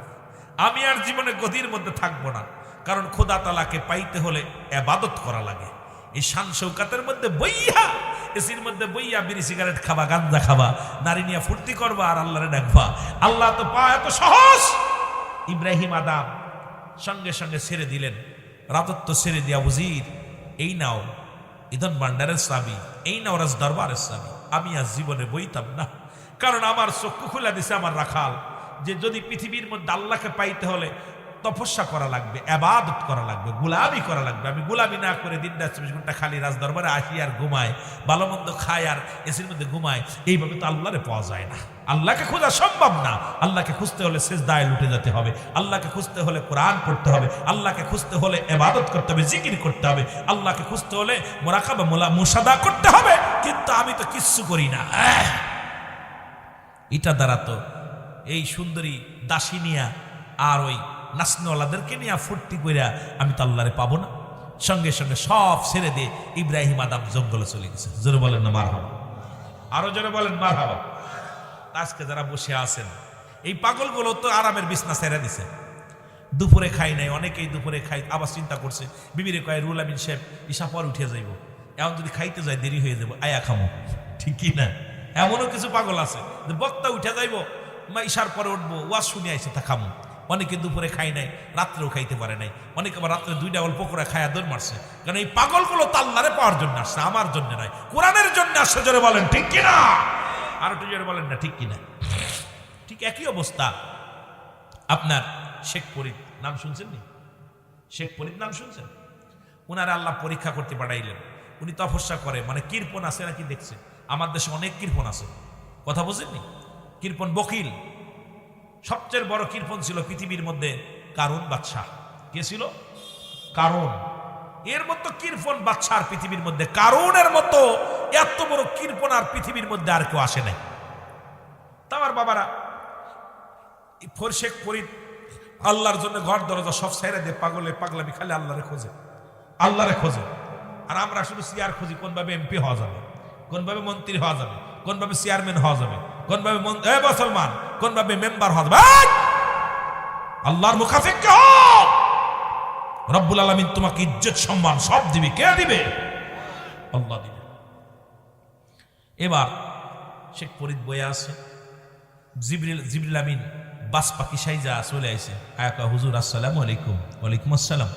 আমি আর জীবনে গদির মধ্যে থাকবো না। কারণ খোদা তাআলাকে পাইতে হলে ইবাদত করা লাগে। এই শান শৌকতের মধ্যে বইয়া, এসির মধ্যে বইয়া বিড়ি সিগারেট খাবা, গাঞ্জা খাবা, নারী নিয়ে ফুর্তি করবা আর আল্লাহরে ডাকবা, আল্লাহ তো পাওয়া এত সহজ। ইব্রাহিম আদম সঙ্গে সঙ্গে ছেড়ে দিলেন রাজত্ব, ছেড়ে দিয়া, উজির, এই নাও ইদন ভান্ডারের চাবি, এই নাও রাজ দরবারের চাবি। আমি আজ জীবনে বইতাম না, কারণ আমার চক্ষু খুলে দিছে আমার রাখাল, যে যদি পৃথিবীর মধ্যে আল্লাহকে পাইতে হলে তপস্যা করা লাগবে, ইবাদত করা লাগবে, গোলামি করা লাগবে। আমি গোলামি না করে দিন রাত 24 ঘন্টা খালি রাজ দরবারে আসি আর ঘুমায়, ভালো মন্দ খায় আর এসির মধ্যে ঘুমায়, এইভাবে তো আল্লাহরে পাওয়া যায় না। আল্লাহকে খোঁজা সম্ভব না। আল্লাহকে খুঁজতে হলে সিজদায় লুটে যেতে হবে, আল্লাহকে খুঁজতে হলে কোরআন পড়তে হবে, আল্লাহকে খুঁজতে হলে ইবাদত করতে হবে, জিকির করতে হবে, আল্লাহকে খুঁজতে হলে মুরাকাবা, মুশাহাদা করতে হবে। কিন্তু আমি তো কিচ্ছু করি না। এটা দ্বারা তো এই সুন্দরী দাসিনিয়া আর ওই নাসনওয়ালাদেরকে নিয়ে ফুর্তি কইরা আমি তো আল্লাহরে পাবো না। সঙ্গে সঙ্গে সব ছেড়ে দিয়ে ইব্রাহিম আদম জঙ্গলে চলে গেছে। জোরে বলেন না মারহাবা, আরো জোরে বলেন মারহাবা। আজকে যারা বসে আছেন এই পাগলগুলো তো আরামের বিছনা ছেড়ে দিছে, দুপুরে খাই নাই, অনেকেই দুপুরে খাই, আবার চিন্তা করছে বিবিরে কয় রুল আমিন সাহেব ঈশা পর উঠে যাইব, এখন যদি খাইতে যাই দেরি হয়ে যাবো, আয়া খামো, ঠিক কি না? এমনও কিছু পাগল আছে যে বক্তা উঠে যাইব, ঈশার পরে উঠবো, ওয়াজ শুনে আইসে তা খামো। অনেকে দুপুরে খাই নাই, রাত্রেও খাইতে পারে নাই, অনেকে আবার রাত্রে 2 ডাবল পকোড়া খায়া দৌড় মারছে। কারণ এই পাগলগুলো তো আল্লাহরে পাওয়ার জন্য আসছে, আমার জন্য নয়, কোরআনের জন্য আসছে। জোরে বলেন ঠিক কিনা, আর একটু জোরে বলেন না ঠিক কিনা। ঠিক একই অবস্থা আপনার শেখ ফরিদ, নাম শুনছেন নি? শেখ ফরিদ নাম শুনছেন? উনারা আল্লাহ পরীক্ষা করতে পাঠাইলেন। উনি তপস্যা করে, মানে কীর্পন আছে নাকি দেখছে, আমার দেশে অনেক কীর্পন আছে, কথা বুঝেননি? কীর্পন বকিল, সবচেয়ে বড় কীর্পন ছিল পৃথিবীর মধ্যে কারুন বাদশাহ। কে ছিল? কারুন। এর মতো কীর্পন বাদশাহ পৃথিবীর মধ্যে, কারুনের মতো এত বড় কীর্পন আর পৃথিবীর মধ্যে আর কেউ আসে নাই। তা আমার বাবারা, শেখ ফরিদ আল্লাহর জন্য ঘর দরজা সব ছেড়ে দিয়ে পাগলে পাগলামি খালি আল্লাহরে খোঁজে, আল্লাহরে খোঁজে। আর আমরা শুধু চেয়ার খুঁজি, কোনভাবে এমপি হওয়া যাবে, কোনভাবে মন্ত্রী হওয়া যাবে, কোনভাবে চেয়ারম্যান হওয়া যাবে, কোনভাবে মুসলমান, কোনভাবে মেম্বার হওয়া যাবে। আল্লাহর মুখাফিক কে হও? রব্বুল আলামিন তোমাকে ইজ্জত সম্মান সব দিবে। কে দিবে? আল্লাহ দিবে। এবার শেখ ফরিদ বয়ে আছে, জিবরিল আমিন বাস পাখি সাইজা চলে আইছে, আয়াকা হুজুর আসসালামু আলাইকুম। ওয়ালাইকুম আসসালাম।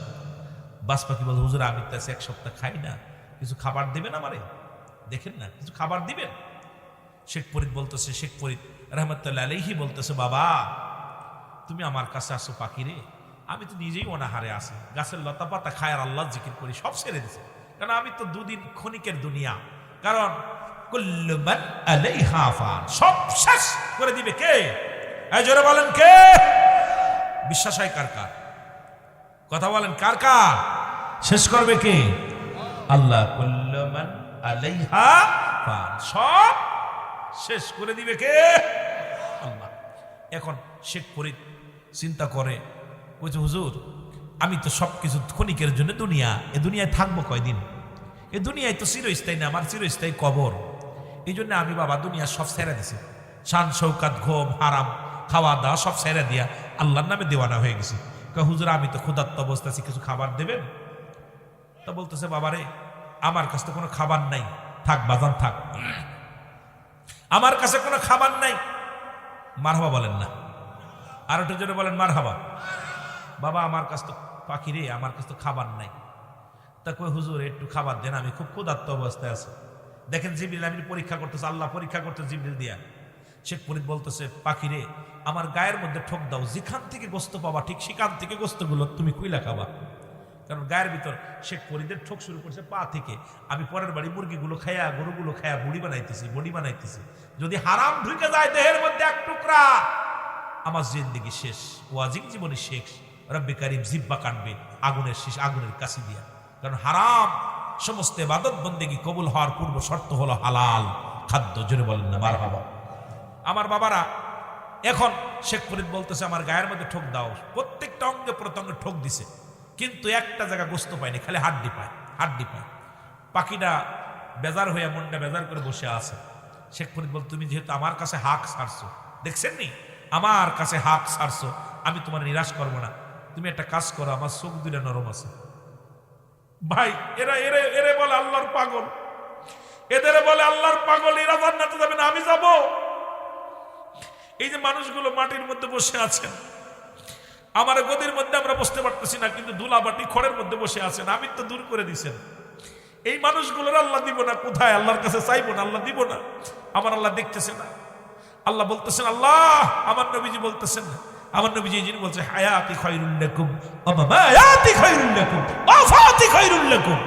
বাস পাখি বল, হুজুর আমি তো 1 সপ্তাহ খাই না, কিছু খাবার দিবেন আমারে? দেখেন না, কিছু খাবার দিবেন? শেখ ফরিদ বলতেছে, শেখ ফরিদ রহমতুল্লাহ আলাইহি বলতেছে, বাবা তুমি আমার কাছে আসো পাখি রে, আমি তো নিজেই অনাহারে আছি, গাছের লতা পাতা খায় আর আল্লাহ জিকির করি, সব ছেড়ে দিছে। কারণ আমি তো 2 দিন ক্ষণিকের দুনিয়া, কারণ কুল্লু মান আলাইহা ফান, সব শেষ করে দিবে কে? এই জোরে বলেন কে? বিশ্বাস হয় কার কার? কথা বলেন কার কার? শেষ করবে কে? আল্লাহ। কুল্লু মান আলাইহা ফান, সব শেষ করে দিবে কে? আল্লাহ। এখন শেখ ফরিদ চিন্তা করে, কইছে হুজুর আমি তো সবকিছু ক্ষণিকের জন্য দুনিয়া, এ দুনিয়ায় থাকবো কয়দিন? এ দুনিয়ায় তো চিরস্থায়ী না, আমার চিরস্থায়ী কবর। এই জন্য আমি বাবা দুনিয়া সব ছেড়ে দিছি, শান শৌকাত ঘুম হারাম খাওয়া দাওয়া সব ছেড়ে দিয়া আল্লাহর নামে দেওয়ানা হয়ে গেছি। হুজুর আমি তো ক্ষুধার্ত অবস্থা আছি, কিছু খাবার দেবেন? তা বলতেছে, বাবারে আমার কাছে তো কোনো খাবার নাই, থাক বাজান থাক, আমার কাছে কোনো খাবার নাই। মারহাবা বলেন না, আর একটু জোরে বলেন মারহাবা। বাবা আমার কাছে তো পাখি রে, আমার কাছে তো খাবার নাই। তা কই হুজুর একটু খাবার দেন, আমি খুব ক্ষুধার্ত অবস্থায় আছি। দেখেন জিবরিল আমিন পরীক্ষা করতেছে, আল্লাহ পরীক্ষা করতে জিবরিল দিয়া। শেখ ফরিদ বলতেছে, পাখি রে আমার গায়ের মধ্যে ঠোক দাও, যেখান থেকে গোস্ত পাবা ঠিক সেখান থেকে গোস্তগুলো তুমি কুইলা খাবা। কারণ গায়ের ভিতর শেখ ফরিদের ঠোক শুরু করছে পা থেকে। আমি পরের বাড়ি মুরগিগুলো খায়া গরুগুলো খায়া বডি বানাইতেছি। যদি হারাম ঢুকে যায় দেহের মধ্যে 1 টুকরা, আমার জিন্দেগি শেষ, ওয়াজিব জীবনে শেষ। রব্বে কারীম জিব্বা কাটবে আগুনের শীষ, আগুনের কাছি দিয়া। কারণ হারাম সমস্ত ইবাদত বন্দেগী কবুল হওয়ার পূর্ব শর্ত হলো হালাল খাদ্য। জোরে বলেন না মারহাবা। আমার বাবারা, এখন শেখ ফরিদ বলতেছে আমার গায়ের মধ্যে ঠোক দাও। প্রত্যেকটা অঙ্গে প্রত্যঙ্গে ঠোক দিছে, কিন্তু একটা জায়গা গোস্ত পায়নি, খালি হাড্ডি পায়। পাখিটা বেজার হয়ে, মনটা বেজার করে বসে আছে। শেখ ফরিদ বল, তুমি যেহেতু আমার কাছে হাক ছাড়ছো, দেখছেন নি আমার কাছে হাক ছাড়ছো, আমি তোমার নিরাশ করবো না। তুমি একটা কাজ করো, আমার চোখ 2টা নরম আছে। ভাই এরা এরা এরা বলে আল্লাহর পাগল, এদের বলে আল্লাহর পাগল, এরা জান্নাতে যাবে না, আমি যাব। এই যে মানুষগুলো মাটির মধ্যে বসে আছেন, আমার গদির মধ্যে আমরা বসতে পারতেছি না, কিন্তু ধুলাবাটি খড়ের মধ্যে বসে আছেন, আমি তো দূর করে দিছেন। এই মানুষগুলোর আল্লাহ দিব না কোথায়? আল্লাহর কাছে চাইবো না, আল্লাহ দিব না। আমার আল্লাহ দেখতেছে না। আল্লাহ বলতেছেন, আল্লাহ আমার নবীজি বলতেছেন, আমার নবীজি যিনি বলছে হায়াতি খায়রুল লাকুম ওয়া মামায়াতি খায়রুল লাকুম ওয়া ওয়াফাতি খায়রুল লাকুম।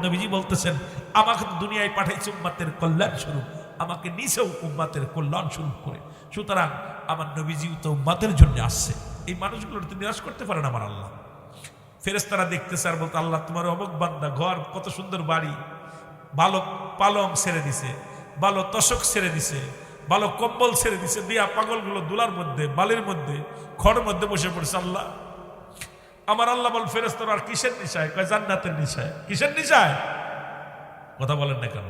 নবীজি বলতেছেন, আমাকে তো দুনিয়ায় পাঠাইছে উম্মতের কল্যাণ স্বরূপ, আমাকে নিছেও উম্মতের কল্যাণ স্বরূপ করে। সুতরাং আমার নবীজিও তো উম্মতের জন্য আসছে। এই মানুষগুলোর তো নিরাশ করতে পারেন আমার আল্লাহ। ফেরেশতারা দেখতেছে আর বলতে, আল্লাহ তোমার অমুক বান্দা, ঘর কত সুন্দর বাড়ি, ভালো পালং ছেড়ে দিছে, ভালো তশক ছেড়ে দিছে, ভালো কম্বল ছেড়ে দিছে, দিয়া পাগলগুলো দুলার মধ্যে, বালির মধ্যে, খড়ের মধ্যে বসে পড়ছে। আল্লাহ আমার আল্লাহ বল ফেরেশতারা আর কিসের নিশায়? কয় জান্নাতের নিশায়। কিসের নিশায়? কথা বলেন না কেন?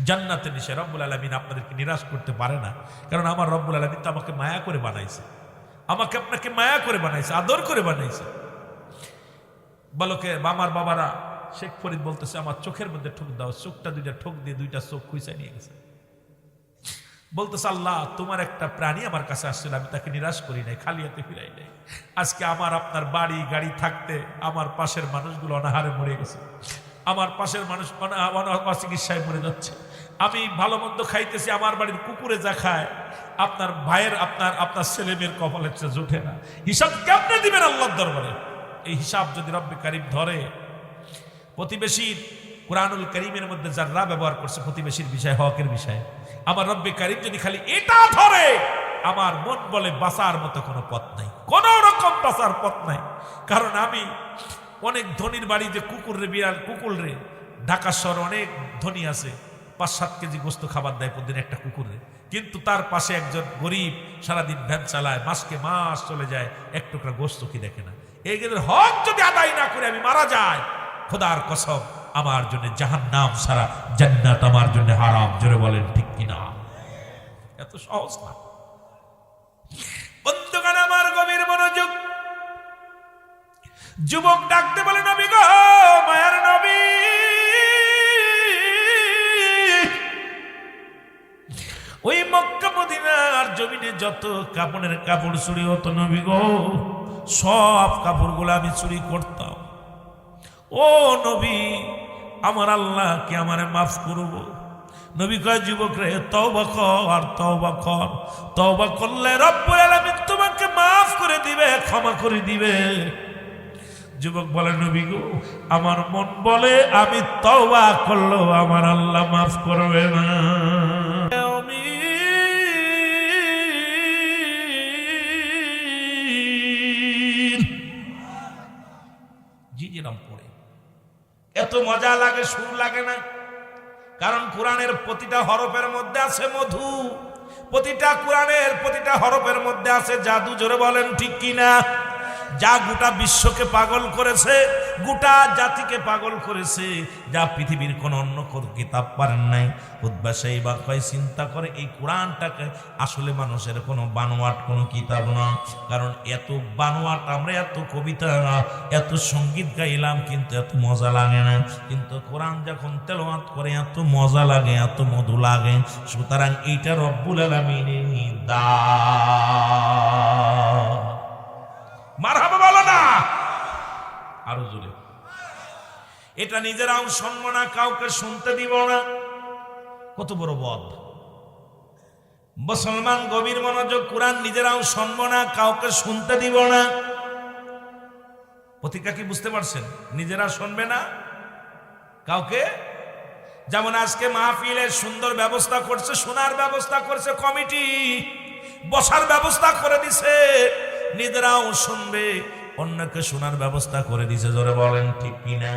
জান্নাতের নিশায়। রব্বুল আলামিন আপনাদেরকে নিরাশ করতে পারে না, কারণ আমার রব্বুল আলামিন তো আমাকে মায়া করে বানাইছে, আমাকে আপনাকে মায়া করে বানাইছে, আদর করে বানাইছে। বালকে আমার বাবারা শেখ ফরিদ বলতেছে আমার চোখের মধ্যে ঠোক দাও, চোখটা দুইটা ঠোক দিয়ে দুইটা চোখ খুঁজে নিয়ে গেছে। বলতেছে আল্লাহ তোমার একটা প্রাণী আমার কাছে আসছিল, আমি তাকে নিরাশ করি নাই, খালি হাতে ফিরাই নাই। আজকে আমার আপনার বাড়ি গাড়ি থাকতে আমার পাশের মানুষগুলো অনাহারে মরে গেছে, আমার পাশের মানুষ চিকিৎসায় মরে যাচ্ছে। আমি ভালো মন্দ খাইতেছি, আমার বাড়ির কুকুরে যা খায়, আপনার ভাইয়ের আপনার ছেলে মেয়ের কপালের চেয়ে জুটে না। হিসাব কেমনে দিবেন আল্লাহর দরবারে? এই হিসাব যদি রব্বে কারীম ধরে, প্রতিবেশীর কুরআনুল কারীমের মধ্যে যারা ব্যবহার করছে প্রতিবেশীর বিষয়, হকের বিষয়, আমার রব্বে কারীম যদি খালি এটা ধরে, আমার মন বলে বাঁচার মতো কোনো পথ নাই, কোন রকম বাঁচার পথ নাই। কারণ আমি অনেক ধনীর বাড়ি যে কুকুর রে, বিড়াল কুকুর রে, ঢাকা শহরে অনেক ধনী আছে, 5-7 কেজি গোস্ত খাবার দেয় প্রতিদিন একটা কুকুরে, কিন্তু তার পাশে একজন গরিব সারাদিন ভ্যান চালায়, মাসকে মাস চলে যায়, এক টুকরা গোস্ত কি দেখে না। এই হক যদি আদায় না করে আমি মারা যাই, খোদার কসম আমার জন্য জাহান্নাম ছাড়া জান্নাত আমার জন্য হারাম। জোরে বলেন ঠিক কিনা? এত সহজ না বন্ধুগণ, আমার গভীর মনোযোগ। যুবক ডাকতে বলে নবী গো, মায়ার নবী, ওই মক্কা মদিনার জমিনে যত কাপড়ের কাপড় চুরি হতো নবী গো, সব কাপড়গুলো আমি চুরি করতাম। ও নবী, আমার আল্লাহ কি আমারে মাফ করব? নবী কয় যুবক রে, তওবা কর, তওবা কর, তওবা করলে রব্বুল আলামিন তোমাকে মাফ করে দিবে, ক্ষমা করে দিবে। যুবক বলে নবী গো, আমার মন বলে আমি তওবা করলেও আমার আল্লাহ মাফ করবে না। জিজিরাম পড়ে এত মজা লাগে, সুর লাগে না? কারণ কোরআনের প্রতিটা হরফের মধ্যে আছে মধু, প্রতিটা কোরআনের প্রতিটা হরফের মধ্যে আছে জাদু। জোরে বলেন ঠিক কিনা? যা গোটা বিশ্বকে পাগল করেছে, গোটা জাতিকে পাগল করেছে, যা পৃথিবীর কোন অন্য কিতাব পারেন নাই। উদ্বাসাই বা কয় চিন্তা করে এই কোরআনটাকে আসলে মানুষের কোনো বানোয়াট কোনো কিতাব না। কারণ এত বানোয়াট, আমরা এত কবিতা এত সঙ্গীত গাইলাম কিন্তু এত মজা লাগে না, কিন্তু কোরআন যখন তেলাওয়াত করে এত মজা লাগে, এত মধু লাগে। সুতরাং এইটা রব্বুল আলামিনের দান। মারহাবা বলো না আরো জোরে। এটা নিজেরাও শুনবো না, কাউকে শুনতে দিব না। কত বড় বদ মুসলমান! গভীর মনোযোগ। কোরআন নিজেরাও শুনবো না, কাউকে শুনতে দিব না। প্রতিজ্ঞা কি বুঝতে পারছেন? নিজেরা শুনবে না, কাউকে। যেমন আজকে মাহফিলের সুন্দর ব্যবস্থা করছে, শোনার ব্যবস্থা করছে কমিটি, বসার ব্যবস্থা করে দিছে, নিজেরাও শুনবে, অন্যকে শোনার ব্যবস্থা করে দিছে। জোরে বলেন ঠিক কিনা?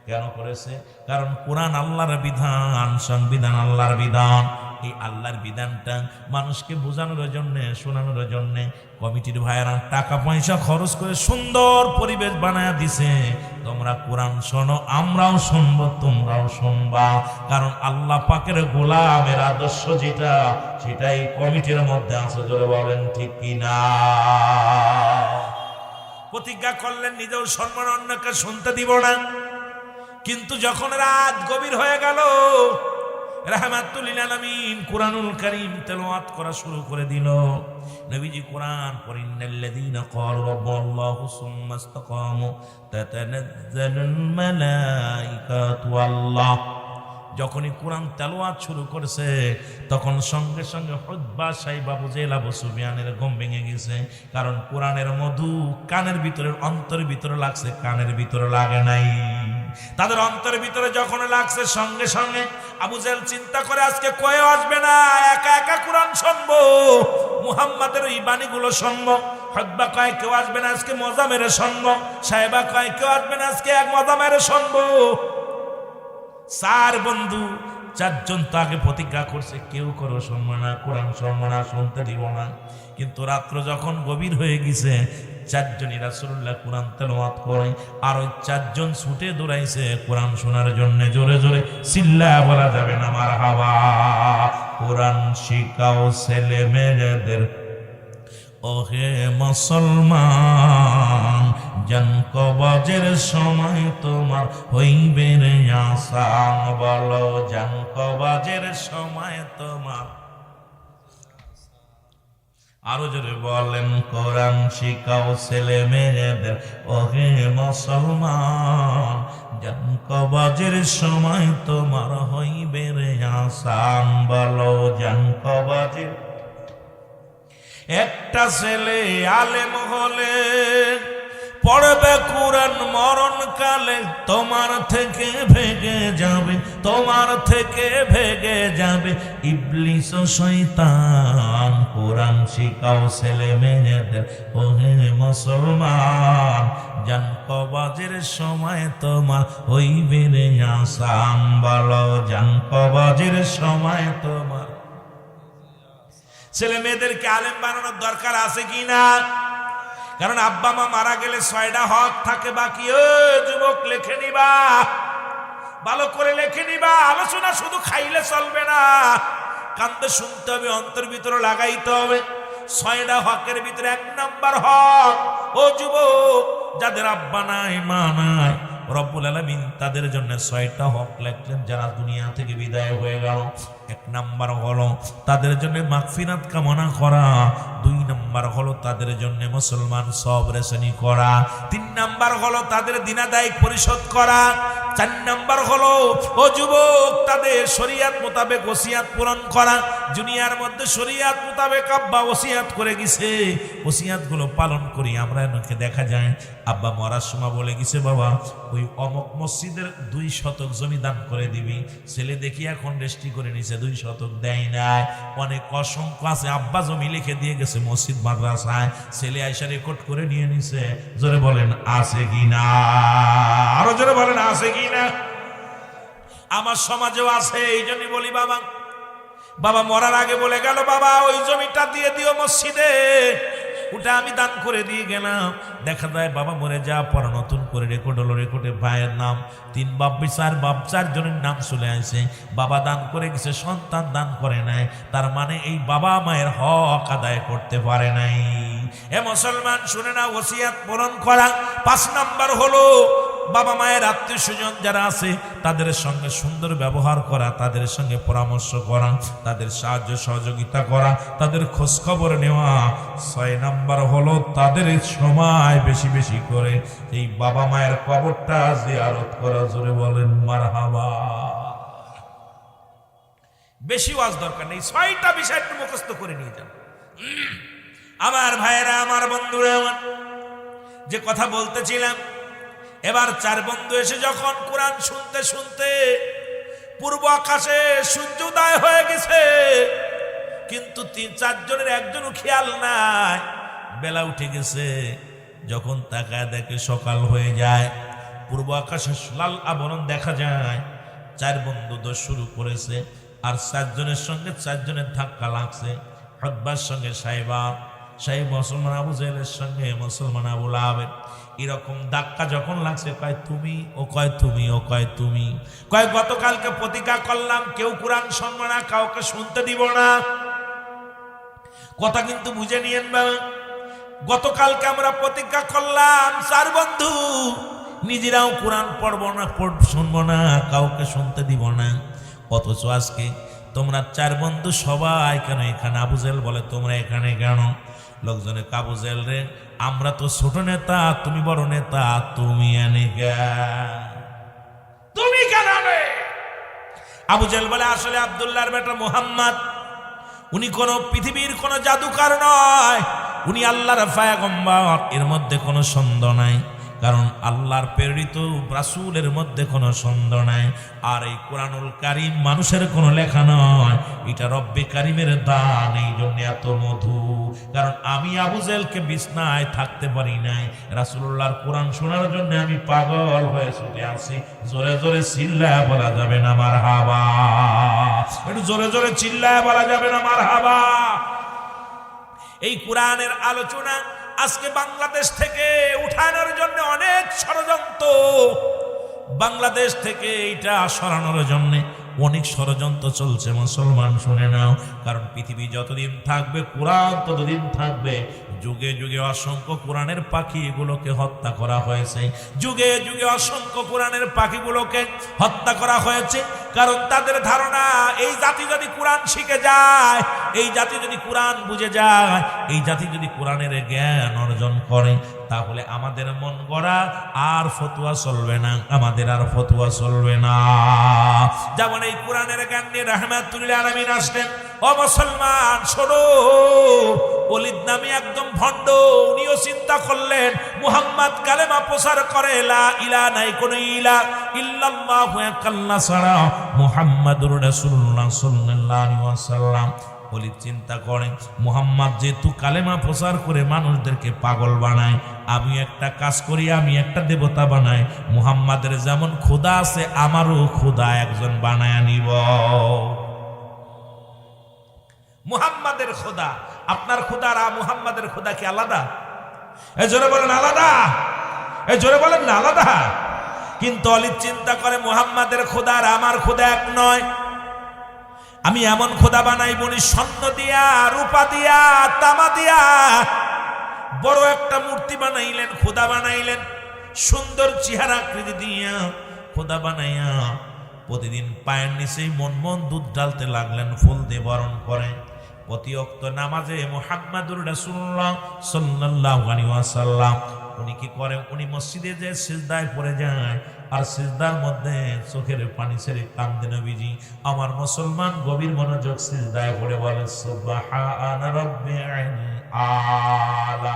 কেন করেছে? কারণ কোরআন আল্লাহর বিধান, সংবিধান আল্লাহর বিধান। এই আল্লাহর বিধানটা মানুষকে বোঝানোর জন্য, শোনানোর জন্য কমিটির ভাইয়েরা টাকা পয়সা খরচ করে সুন্দর পরিবেশ বানায় দিছে। তোমরা কোরআন শোনো, আমরাও শুনবো, তোমরাও শুনবা। কারণ আল্লাহ পাকের গোলামের আদর্শ যেটা, সেটাই কমিটির মধ্যে আছে। জোরে বলেন ঠিক কিনা? প্রতিজ্ঞা করলেন নিজেও শুনবো না, অন্যকে শুনতে দিব না। কিন্তু যখন রাত গভীর হয়ে গেল, রাহমাতুল লিল আলামিন কুরআনুল কারীম তেলাওয়াত করা শুরু করে দিল। নবীজি কোরআন পড়েন, ইন্নাল্লাযীনা ক্বালু রাব্বুনাল্লাহু সুম্মা ইসতাকামু তাতানাজ্জালুল মালাইকাতু আল্লাহ। যখনই কোরআন তেলাওয়াত শুরু করেছে তখন সঙ্গে সঙ্গে উতবা সাইবা আবু জেহেল আবু সুফিয়ানের ঘুম ভেঙে গেছে। কারণ কোরআনের মধু কানের ভিতরে, অন্তরের ভিতরে লাগছে, কানের ভিতরে লাগে নাই। তাদের অন্তরের ভিতরে যখন লাগছে, সঙ্গে সঙ্গে আবু জেহেল চিন্তা করে আজকে কয়ে আসবে না, একা একা কোরআন শুনবো, মুহাম্মাদের এই বাণীগুলো শুনবো। উতবা কয় কেউ আসবে না, আজকে মজা মেরে শুনবো। সাইবা কয় কেউ আসবে না, আজকে এক মজা মেরে শুনবো। 4 বন্ধু চারজন তো আগে প্রতিজ্ঞা করছে, কেউ করো শুনবো না, কোরআন শুনবো না, শুনতে দিব না। কিন্তু রাত্র যখন গভীর হয়ে গেছে, চারজনই রাসূলুল্লাহ কোরআন তেলাওয়াত করে, আর ওই চারজন ছুটে দৌড়াইছে কোরআন শোনার জন্য। জোরে জোরে চিল্লায়া বলা যাবে না মারহাবা। কোরআন শিখাও ছেলে মেয়েদের, ওহে মুসলমান, জান কবজের সময় তোমার হইবে রে আসান। বলো, জান কবজের সময় তোমার। আরো জোরে বলেন, কোরআন শিখাও ছেলে মেয়েদের, ওহে মুসলমান, জান কবজের সময় তোমার হইবে রে আসান। বলো, জান কবজের। একটা ছেলে আলেম হলে পড়বে কোরআন মরণকালে, তোমার থেকে ভেগে যাবে, তোমার থেকে ভেগে যাবে ইবলিস ও শয়তান। কোরআন শিখাও ছেলে মেয়েদের, ওহে মুসলমান, জান কবজের সময় তোমার হইবে রে আসান। বলো, জান কবজের সময় তোমার। ছেলে মেয়েদেরকে আলেম বানানোর দরকার আছে কি না? কারণ আব্বা মা মারা গেলে 6টা হক থাকে বাকি। ও যুবক, লেখে নিবা, ভালো করে লেখে নিবা। আলোচনা শুধু খাইলে চলবে না, কান্দে শুনতে হবে, অন্তর ভিতরে লাগাইতে হবে। 6টা হকের ভিতরে 1 নাম্বার হক, ও যুবক, যাদের আব্বা নাই মা নাই, রব্বুল আলামিন তাদের জন্য 6টা হক লেখলেন যারা দুনিয়া থেকে বিদায় হয়ে গেল। 1 নাম্বার হলো তাদের জন্য মাগফিরাত কামনা করা। 2 নাম্বার হলো তাদের জন্য মুসলমান সব রেশনি করা। 3 নাম্বার হলো তাদের দিনাদায়িক পরিশোধ করা। 4 নাম্বার হলো, ও যুবক, তাদের শরীয়ত মোতাবেক ওসিয়াত পূরণ করা। দুনিয়ার মধ্যে শরীয়ত মোতাবেক আব্বা ওসিয়াত করে গেছে, ওসিয়াত গুলো পালন করি আমরা। এনাকে দেখা যায় আব্বা মরার সময় বলে গেছে, বাবা ওই অমুক মসজিদের 2 শতক জমি দান করে দিবি। ছেলে দেখি এখন রেস্টি করে নিছে, 2 শতক দেয় নাই। অনেক অসংখ্য আছে, আব্বা জমি লিখে দিয়ে গেছে মসজিদ মাদ্রাসায়, ছেলে আইসা রেকর্ড করে নিয়ে নিছে। জোরে বলেন আছে কি না? আরো জোরে বলেন আছে কি না? আমার সমাজেও আছে। এই জন্যই বলি, বাবা বাবা মরার আগে বলে গেল, বাবা ওই জমিটা দিয়ে দিও মসজিদে, ওটা আমি দান করে দিয়ে গেলাম। দেখা যায় বাবা মরে যা পরে নতুন করে রেকর্ড হলো, রেকর্ডে ভাইয়ের নাম 3 বাপ 4 বাপ 4 জনের নাম চলে আসে। বাবা দান করে গেছে, সন্তান দান করে নাই, তার মানে এই বাবা মায়ের হক আদায় করতে পারে নাই। এ মুসলমান শুনে না, ওসিয়াত পূরণ করা। 5 নাম্বার হলো বাবা মায়ের আত্মীয় স্বজন যারা আছে তাদের সঙ্গে সুন্দর ব্যবহার করা, তাদের সঙ্গে পরামর্শ করা, তাদের সাহায্য সহযোগিতা করা, তাদের খোঁজ খবর নেওয়া। 6 নাম্বার হলো তাদের সময় বেশি বেশি করে এই বাবা মায়ের কবরটা জিয়ারত করা। জোরে বলেন মারহাবা। বেশি ওয়াজ দরকার নেই, 6টা বিষয় একটু মুখস্থ করে নিয়ে যান। আমার ভাইয়েরা, আমার বন্ধুরা, আমার যে কথা বলতেছিলাম, এবার 4 বন্ধু এসে যখন কোরআন শুনতে শুনতে পূর্ব আকাশে সূর্যোদয় হয়ে গেছে, কিন্তু 3-4 জনের একজনও খেয়াল নাই, বেলা উঠে গেছে। যখন তাকায় দেখে সকাল হয়ে যায়, পূর্ব আকাশে লাল আবরণ দেখা যায়। 4 বন্ধু দোষ শুরু করেছে, আর 4 জনের সঙ্গে 4 জনের ধাক্কা লাগছে। হতবার সঙ্গে সাহেবা, সাহেব মুসলমান আবু জেহেলের সঙ্গে মুসলমান আবু লাহাবের এরকম ধাক্কা যখন লাগছে, কয় তুমি, ও কয় তুমি, ও কয় তুমি। কয় গতকালকে প্রতিজ্ঞা করলাম কেউ কোরআন শুনবে না, কাউকে শুনতে দিব না। কথা কিন্তু বুঝে নিয়েন বাবা, গতকালকে আমরা প্রতিজ্ঞা করলাম 4 বন্ধু নিজেরাও কোরআন পড়বো না, শুনবো না, কাউকে শুনতে দিব না। অথচ আজকে তোমরা 4 বন্ধু সবাই কেন এখানে? আবু জেহেল বলে, তোমরা এখানে কেন? লোকজনে আবু জেহেল রে, আমরা তো ছোট নেতা, তুমি বড় নেতা, তুমি তুমি কেন? আবু জেহেল বলে, আসলে আব্দুল্লাহর বেটা মুহাম্মদ, উনি কোন পৃথিবীর কোন জাদুকর নয়, উনি আল্লাহর পয়গম্বর, এর মধ্যে কোনো সন্দেহ নাই। কারণ আল্লাহর প্রেরিত রাসূলের মধ্যে কোনো সন্দেহ নাই। আর এই কোরআনুল কারীম মানুষের কোনো লেখা নয়, এটা রব্বে কারীমের দান। এই জন্য এত মধু। কারণ আমি আবু জেহেলকে বিছনায় থাকতে পারি নাই, রাসূলুল্লাহর কোরআন শোনার জন্য আমি পাগল হয়ে ছুটে আসি। জোরে জোরে চিল্লায়া বলা যাবে না মারহাবা। একটু জোরে জোরে চিল্লায় বলা যাবে না মারহাবা। এই কোরআনের আলোচনা আজকে বাংলাদেশ থেকে উঠানোর জন্য অনেক ষড়যন্ত্র, বাংলাদেশ থেকে এটা সরানোর জন্য অনেক ষড়যন্ত্র চলছে। মুসলমান শুনে নাও, কারণ পৃথিবী যতদিন থাকবে কোরআন ততদিন থাকবে। যুগে যুগে অসংখ্য কোরআনের পাখি এগুলোকে হত্যা করা হয়েছে, যুগে যুগে অসংখ্য কোরআনের পাখিগুলোকে হত্যা করা হয়েছে। কারণ তাদের ধারণা এই জাতি যদি কোরআন শিখে যায়, এই জাতি যদি কোরআন বুঝে যায়, এই জাতি যদি কোরআনের জ্ঞান অর্জন করে, তাহলে আমাদের মন গড়া আর ফতুয়া চলবে না, আমাদের আর ফতুয়া চলবে না। যেমন এই কোরআনের জ্ঞান নিয়ে রাহমাতুল্লিল আলামিন আসলেন। ও মুসলমান শোনো, ওলিদ নামে একদম ভণ্ড, উনিও চিন্তা করলেন মুহাম্মদ কালেমা প্রচার করে লা ইলাহা নাই কোনো ইলাহ ইল্লাল্লাহু আল্লাহ ছাড়া মুহাম্মাদুর রাসূলুল্লাহ সাল্লাল্লাহু আলাইহি ওয়াসাল্লাম। ওলিদ চিন্তা করেন মুহাম্মদ যেহেতু কালেমা প্রচার করে মানুষদেরকে পাগল বানায়, আমি একটা কাজ করি, আমি একটা দেবতা বানাই, মুহাম্মাদের যেমন খোদা আছে আমারও খোদা একজন বানায় নিব। মুহাম্মাদের খোদা, আপনার খোদা আর মুহাম্মাদের খোদা কি আলাদা? এই জোরে বলেন আলাদা, এই জোরে বলেন না আলাদা। কিন্তু ওলিদ চিন্তা করে মুহাম্মাদের খোদা আর আমার খোদা এক নয়, আমি এমন খোদা বানাই বলি স্বর্ণ দিয়া, রূপা দিয়া, তামা দিয়া বড় একটা মূর্তি বানাইলেন, খোদা বানাইলেন, সুন্দর চেহারা আকৃতি দিয়া খোদা বানাইয়া প্রতিদিন পায়ের নিচেই মন মন দুধ ঢালতে লাগলেন, ফুল দিয়ে বরণ করে। প্রতি ওয়াক্ত নামাজে মুহাম্মাদুর রাসূলুল্লাহ সাল্লাল্লাহু আলাইহি ওয়াসাল্লাম উনি কি করেন, উনি মসজিদে যে সিজদায় পড়ে যায়, আর সিজদার মধ্যে চোখের পানি ছেড়ে কান্দে নবীজি। আমার মুসলমান গভীর মনোযোগ সিজদায় পড়ে বলে সুবহানা রাব্বিল আলা,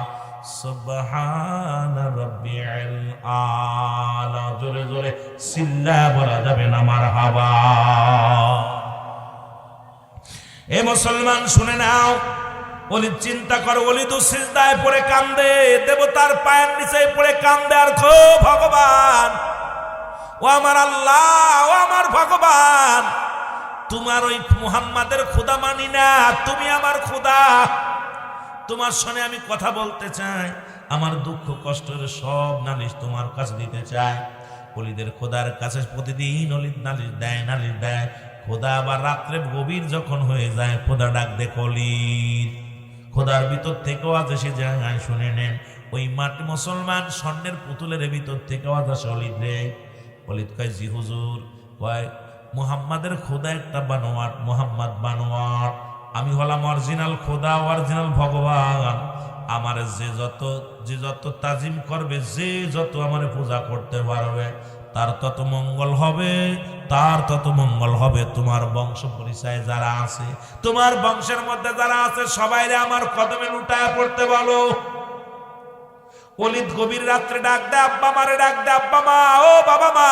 সুবহানা রাব্বিল আলা। জোরে জোরে চিল্লা বলা যাবে না মারহাবা। এ মুসলমান শুনে নাও, ওলিদ চিন্তা করো, ওলিদ সিজদায় পড়ে কান্দে, দেবতার পায়ের নিচে পড়ে কান্দে, আর খো ভগবান, ও আমার আল্লাহ, ও আমার ভগবান, তোমার ওই মুহাম্মাদের খোদা মানি না, তুমি আমার খোদা, তোমার সঙ্গে আমি কথা বলতে চাই, আমার দুঃখ কষ্টের সব নালিশ তোমার কাছে দিতে চাই। ওলিদের খোদার কাছে প্রতিদিন ওলিদ নালিশ দেয়, নালিশ দেয়। খোদা আবার রাত্রে গভীর যখন হয়ে যায়, খোদা ডাক দেখ ওলিদ। খোদার ভিতর থেকে আওয়াজ এসে যায়, শুনে নেন, ওই মাটি মুসলমান স্বর্ণের পুতুলের ভিতর থেকে আওয়াজ আসে, ওলিদ রে। ওলিদ কয় জি হুজুর। কয় মুহাম্মাদের খোদা একটা বানোয়াট, মুহাম্মদ বানোয়াট, আমি হলাম অরিজিনাল খোদা, অরিজিনাল ভগবান। আমার যে যত তাজিম করবে, যে যত আমার পূজা করতে পারবে, তার তত মঙ্গল হবে, তার তত মঙ্গল হবে। তোমার বংশ পরিচয় যারা আছে, তোমার বংশের মধ্যে যারা আছে, সবাইরে আমার কদমে লুটায়া পড়তে বলো। ওলিদ গভীর রাত্রে ডাক দে, আব্বা মারে ডাক দে, আব্বা মা, ও বাবা মা।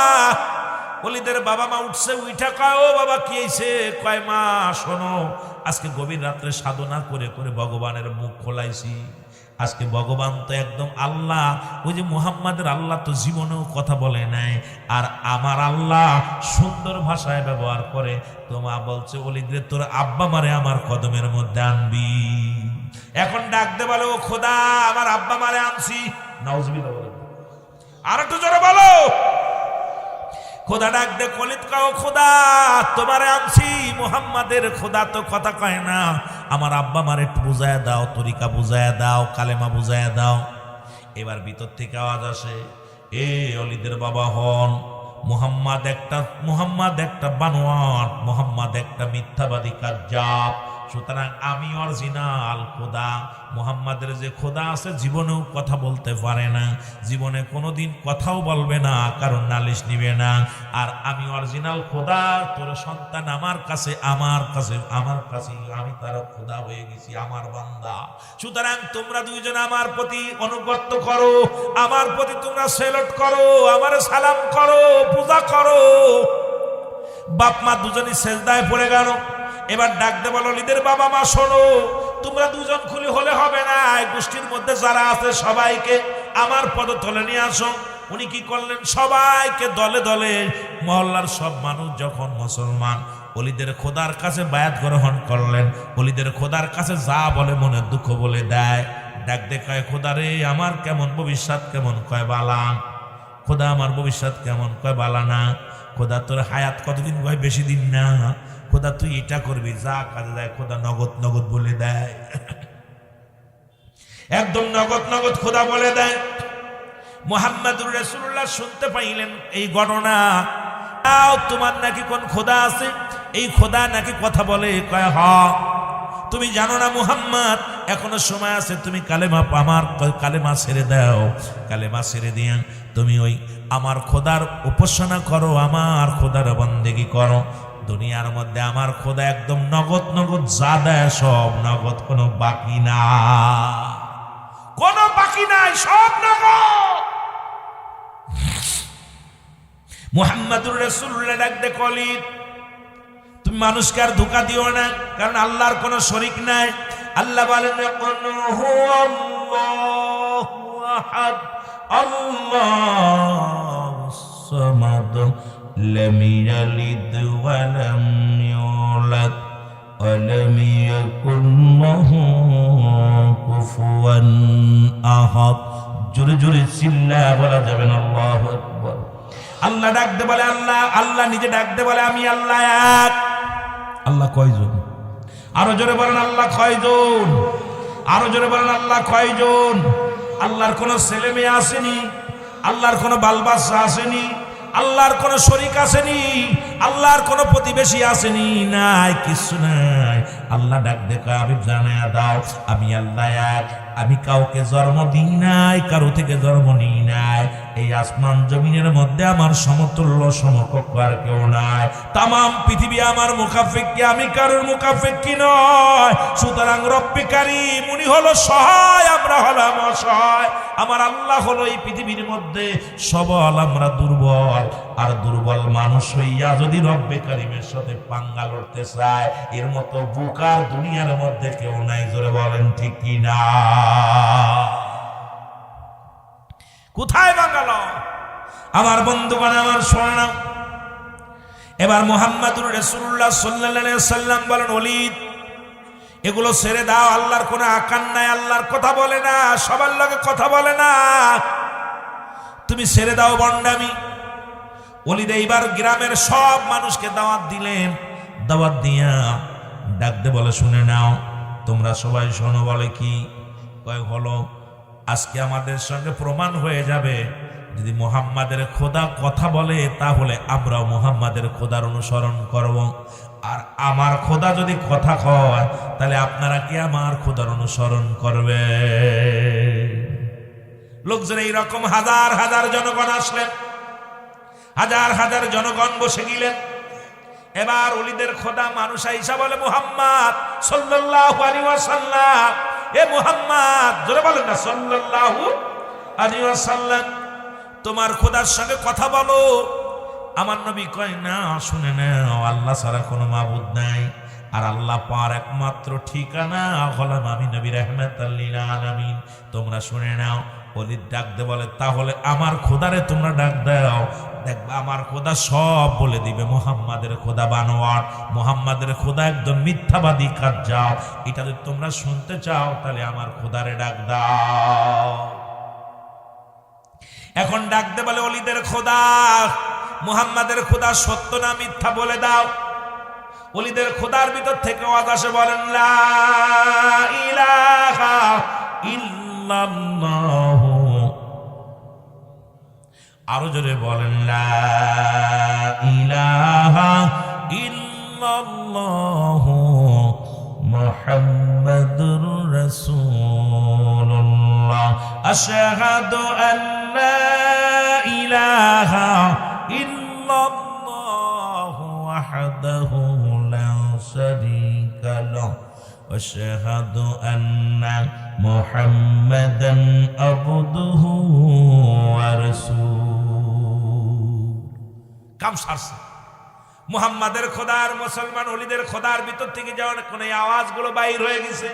ওলিদের বাবা মা উঠছে, উঠা কয় ও বাবা কি হইছে? কয় মা শোনো, আজকে গভীর রাত্রে সাধনা করে করে ভগবানের মুখ খোলাইছি। আজকে ভগবান তো একদম আল্লাহ, ওই যে মুহাম্মাদের আল্লাহ তো জীবনেও কথা বলে নাই, আর আমার আল্লাহ সুন্দর ভাষায় ব্যবহার করে। তো মা বলছে ওলিদরে তোর আব্বা মারে আমার কদমের মধ্যে আনবি। এখন ডাক দে বলে, ও খোদা আমার আব্বা মারে আনছি। নাউজুবিল্লাহ বলে, আর একটু জোরে বলো। খোদা ডাক দে, ওলিদ কও খোদা তোমারে আনছি। মুহাম্মাদের খোদা তো কথা কয় না, আমার আব্বা মারে একটু বুঝায় দাও, তরিকা বুঝায় দাও, কালেমা বুঝায় দাও। এবার ভিতর থেকে আওয়াজ আসে, এ ওলিদের বাবা হন, মুহাম্মদ একটা বানোয়াট, মুহাম্মদ একটা মিথ্যাবাদী কাজ্জাব। সুতরাং আমি অরিজিনাল খোদা। মুহাম্মাদের যে খোদা আছে জীবনেও কথা বলতে পারে না, জীবনে কোনোদিন কথাও বলবে না, কারণ নালিশ নিবে না। আর আমি অরিজিনাল খোদা, তোর সন্তান আমার কাছে আমি তার খোদা হয়ে গেছি, আমার বান্দা। সুতরাং তোমরা দুইজন আমার প্রতি অনুগত করো, আমার প্রতি তোমরা সেলট করো, আমার সালাম করো, পূজা করো। বাপ মা দুজনই সেজদায় পড়ে গেল। এবার ডাক দে বলো, ওলিদের বাবা মা শোনো, তোমরা দুজন খুলি হলে হবে না, গোষ্ঠীর মধ্যে যারা আছে সবাইকে আমার পদতলে নিয়ে আসো। উনি কি করলেন, সবাইকে দলে দলে, মহল্লার সব মানুষ যখন মুসলমান, ওলিদের খোদার কাছে বায়াত গ্রহণ করলেন। ওলিদের খোদার কাছে যা বলে মনের দুঃখ বলে দেয়। ডাক দে কয়, খোদা রে আমার কেমন ভবিষ্যৎ, কেমন? কয় বালা। খোদা আমার ভবিষ্যৎ কেমন? কয় বালা না। খোদা তোর হায়াত কতদিন? কয় বেশি দিন না। খোদা তুই এটা করবি, যা কাজে দেয় খোদা নগদ নগদ বলে দেয়। একদম নগদ নগদ খোদা বলে দেয়। মুহাম্মদুর রাসূলুল্লাহ শুনতে পাইলেন এই ঘটনা। তোমার নাকি কোন খোদা আছে, এই খোদা নাকি কথা বলে। কয় হ। তুমি জানো না মুহাম্মদ, এখনো সময় আছে, তুমি কালেমা, আমার কালেমা ছেড়ে দাও। কালেমা ছেড়ে দিয়া তুমি ওই আমার খোদার উপাসনা করো, আমার খোদার বন্দেগী করো। দুনিয়ার মধ্যে আমার খোদা একদম নগদ নগদ যা দেয় সব নগদ, কোনো বাকি না, কোনো বাকি নাই, সব নগদ। মুহাম্মদুর রাসূলুল্লাহ ডাকতে কলি, তুমি মানুষকে আর ধোঁকা দিও না, কারণ আল্লাহর কোনো শরীক নাই। আল্লাহ বলেন, হুয়াল্লাহু আহাদ আল্লাহুস সামাদ লাম ইয়ালিদ ওয়া লাম ইউলাদ ওয়া লাম ইয়াকুল লাহু কুফুয়ান আহাদ। জোরে জোরে চিল্লায়া বলা যাবে না আল্লাহু আকবার। আল্লাহ ডাকতে বলে আল্লাহ, আল্লাহ নিজে ডাকতে বলে আমি আল্লাহ এক। আল্লাহ কয়জন? আরো জোরে বলেন আল্লাহ কয়জন? আরো জোরে বলেন আল্লাহ কয়জন? আল্লাহর কোনো ছেলে মেয়ে আসেনি, আল্লাহর কোনো বাল বাচ্চা আসেনি, আল্লাহর কোনো শরীক আসেনি, আল্লাহর কোনো প্রতিবেশী আসেনি, নাই, কিছু নাই। আল্লাহ ডাক দেখো, আমি জানায়া দাও আমি আল্লাহ এক। আমি কাউকে জন্ম দিই নাই, কারো থেকে জন্ম নিই নাই। এই আসমান জমিনের মধ্যে আমার সমতুল্য সমকক্ষ আর কেউ নাই। তামাম পৃথিবী আমার মুখাফেক্ষী, আমি কারোর মুখাফেক্ষী নয়। সুতরাং রব্বে কারীম উনি হলো সহায়, আমরা হলাম অসহায়। আমার আল্লাহ হলো এই পৃথিবীর মধ্যে সবল, আমরা দুর্বল। আর দুর্বল মানুষ হইয়া যদি রব্বে কারীমের সাথে পাঙ্গা লড়তে চায়, এর মতো বোকার দুনিয়ার মধ্যে কেউ নাই। জোরে বলেন ঠিক কি না? কোথায় বাঙাল আমার বন্ধুগণ, আমার শোনা। এবার মুহাম্মদুর রাসূলুল্লাহ সাল্লাল্লাহু আলাইহি ওয়াসাল্লাম বলেন, ওলিদ এগুলো ছেড়ে দাও, আল্লাহর কোনো আকার নাই, আল্লাহর কথা বলে না, সবার লগে কথা বলে না, তুমি ছেড়ে দাও বন্ডামি। ওলিদ এইবার গ্রামের সব মানুষকে দাওয়াত দিলেন। দাওয়াত দিয়া ডাকতে বলে, শুনে নাও, তোমরা সবাই শোনো। বলে কি? কয় হলো, আজকে আমাদের সঙ্গে প্রমাণ হয়ে যাবে, যদি মুহাম্মাদের খোদা কথা বলে তাহলে আমরাও মুহাম্মাদের খোদার অনুসরণ করব। আর আমার খোদা যদি কথা কয় তাহলে আপনারা কি আমার খোদার অনুসরণ করবে? লোকজন এইরকম হাজার হাজার জনগণ আসলেন, হাজার হাজার জনগণ বসে গেলেন। এবার ওলিদের খোদা মানুষ আইসা বলে, মুহাম্মদ সাল্লাল্লাহু আলাইহি ওয়াসাল্লাম, এ মুহাম্মদ, জোরে বলেন না, সাল্লাল্লাহু আলাইহি ওয়াসাল্লাম, তোমার খোদার সঙ্গে কথা বলো। আমার নবী কয়, না, শুনে নাও, আল্লাহ ছাড়া কোনো মাবুদ নাই, আর আল্লাহ পার একমাত্র ঠিকানা হলাম আমি নবী রাহমাতাল লিল আলামিন। তোমরা শুনে নাও। ওলিদ ডাক দে বলে, তাহলে আমার খোদারে তোমরা ডাক দাও, দেখবা আমার খোদা সব বলে দিবে। মুহাম্মাদের খোদা বানোয়ার, মুহাম্মাদের খোদা একদম মিথ্যাবাদী কাজ। যাও, এটা যদি তোমরা শুনতে চাও তাহলে আমার খোদারে ডাক দাও। এখন ডাকতে বলে, ওলিদের খোদা, মুহাম্মাদের খোদা সত্য না মিথ্যা বলে দাও। ওলিদের খোদার ভিতর থেকে আওয়াজ আসে, বলেন লা ইলাহা ইল্লাল্লাহ। আরো জোরে বলেন, লা ইলাহা ইল্লাল্লাহ মুহাম্মাদুর রাসূলুল্লাহ। আশহাদু আল্লা ইলাহা ইল্লাল্লাহ ওয়াহদাহু লা শারীকা লাহু ওয়া আশহাদু আন্না মুহাম্মাদান আবদুহু ওয়া রাসূলুহু। কাম সারছে। মুহাম্মাদের খোদার, মুসলমান ওলিদের খোদার ভিতর থেকে যখন কোন আওয়াজগুলো বাইর হয়ে গেছে,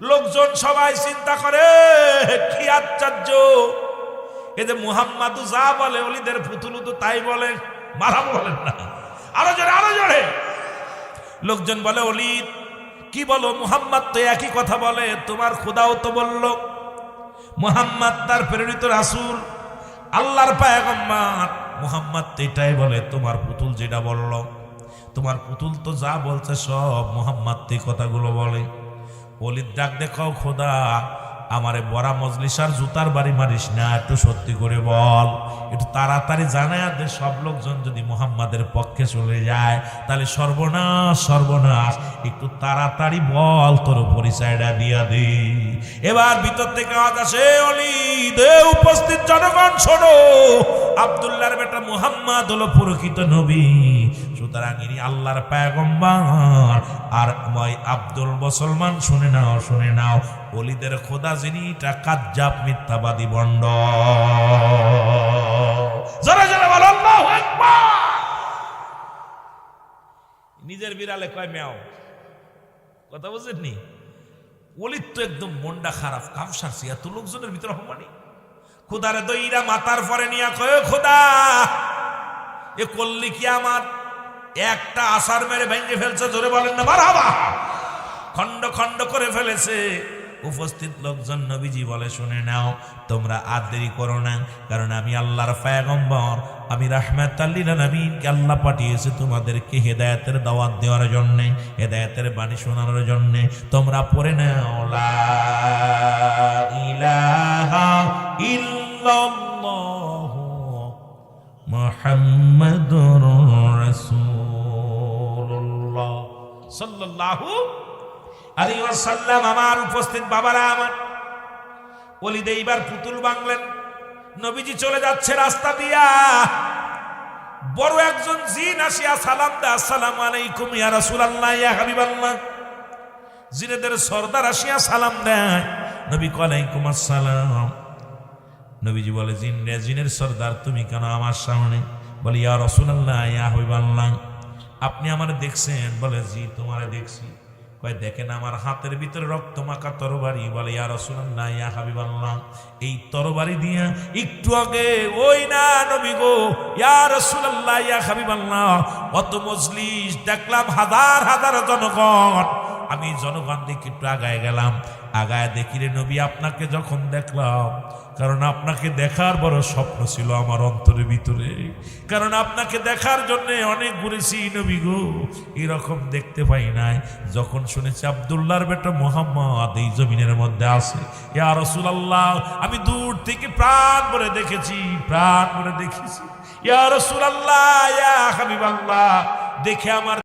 লোকজন সবাই চিন্তা করে, কি আশ্চর্য, এই যে মুহাম্মাদু যা বলে ওলিদের পুতুলু তো তাই বলে, মারা বলেন না, আরো জোরে আরো জোরে। লোকজন বলে ওলি কি বলো, মুহাম্মদ তো একই কথা বলে, তোমার খোদাও তো বলল মুহাম্মদ তার প্রেরিত রাসূল, আল্লাহর পয়গম্বর। মুহাম্মদ তো এটাই বলে, তোমার পুতুল যেটা বলল, তোমার পুতুল তো যা বলছে সব মুহাম্মদ তো এই কথাগুলো বলে। ওলির ডাক দেখাও, খোদা আমারে বড়া মজলিসার জুতার বাড়ি মারিস না, একটু সত্যি করে বল, একটু তাড়াতাড়ি জানায় দে। সব লোকজন যদি মুহাম্মাদের পক্ষে চলে যায় তাহলে সর্বনাশ সর্বনাশ, একটু তাড়াতাড়ি বল, তোর পরিচয়টা দিয়া দে। এবার ভিতর থেকে আওয়াজ আসে, অলি দে, উপস্থিত জনগণ শোনো, আব্দুল্লাহর বেটা মুহাম্মদ হলো প্রকৃত নবী, সুতরাং ইনি আল্লাহর পয়গম্বর। আর মই আব্দুল মুসলমান, শুনে নাও শুনে নাও, ওলিদের খোদা যিনি এটা কাজ্জাব মিথ্যাবাদী ভণ্ড। জোরে জোরে বলো আল্লাহু আকবার। নিজের বিড়ালে কয় মেও, কথা বুঝেননি? ওলির তো একদম মনটা খারাপ, কামসারছি, এত লোকজনের ভিতরে হমানি। খোদারে দইরা মাথার পরে নিয়া কয়, খোদা এ করলি কি আমার একটা আসার মেরে ভেঙে ফেলছে, জোরে বলেন না মারহাবা, খন্ড খন্ড করে ফেলেছে। উপস্থিত লোকজন নবীজি বলে, শুনে নাও, তোমরা আর দেরি করো না, কারণ আমি আল্লাহর পয়গম্বর, আমি রাহমাতাল লিল আলামিনকে আল্লাহ পাঠিয়েছে তোমাদেরকে হেদায়েতের দাওয়াত দেওয়ার জন্য, হেদায়েতের বাণী শোনানোর জন্য। তোমরা পড়ে নাও, লা ইলাহা ইল্লাল্লাহু মুহাম্মাদুর রাসূলুল্লাহ সাল্লাল্লাহু আলাইহি ওয়াসাল্লাম। আমার উপস্থিত বাবারা আমার, ওলি এইবার পুতুল বাংলেন। নবীজি চলে যাচ্ছে রাস্তা দিয়া, বড় একজন জিন আসিয়া সালাম দেয়, আসসালামু আলাইকুম ইয়া রাসূলুল্লাহ ইয়া হাবিবাল্লাহ। জিনেদের সর্দার আসিয়া সালাম দেয়, নবী কয় আলাইকুম আসসালাম। নবীজি বলে, জিন রে, জিনের সর্দার তুমি কেন আমার সামনে? বলে, ইয়া রাসূলুল্লাহ ইয়া হাবিবাল্লাহ, আপনি আমারে দেখছেন? বলে, জি তোমারে দেখছি। কয়, দেখেন আমার হাতের ভিতরে রক্ত মাখা তরবারি। বলে, ইয়া রাসূলুল্লাহ ইয়া হাবিবাল্লাহ, এই তরবারি দিয়া একটু আগে ওই না নবী গো, ইয়া রাসূলুল্লাহ ইয়া হাবিবাল্লাহ, অত মজলিস দেখলাম, হাজার হাজার জনগণ। আমি জনগণ দেখে একটু আগায় গেলাম, আগায় দেখি রে নবী আপনাকে যখন দেখলাম, কারণ আপনাকে দেখার বড় স্বপ্ন ছিল আমার অন্তরের ভিতরে, কারণ আপনাকে দেখার জন্য অনেক ঘুরেছি নবী গো, এরকম দেখতে পাই নাই। যখন শুনেছি আব্দুল্লাহর বেটা মুহাম্মদ এই জমিনের মধ্যে আছে, ইয়া রাসূলুল্লাহ, আমি দূর থেকে প্রাণ ভরে দেখেছি, প্রাণ ভরে দেখেছি, ইয়া রাসূলুল্লাহ ইয়া হাবিবাল্লাহ, দেখে আমার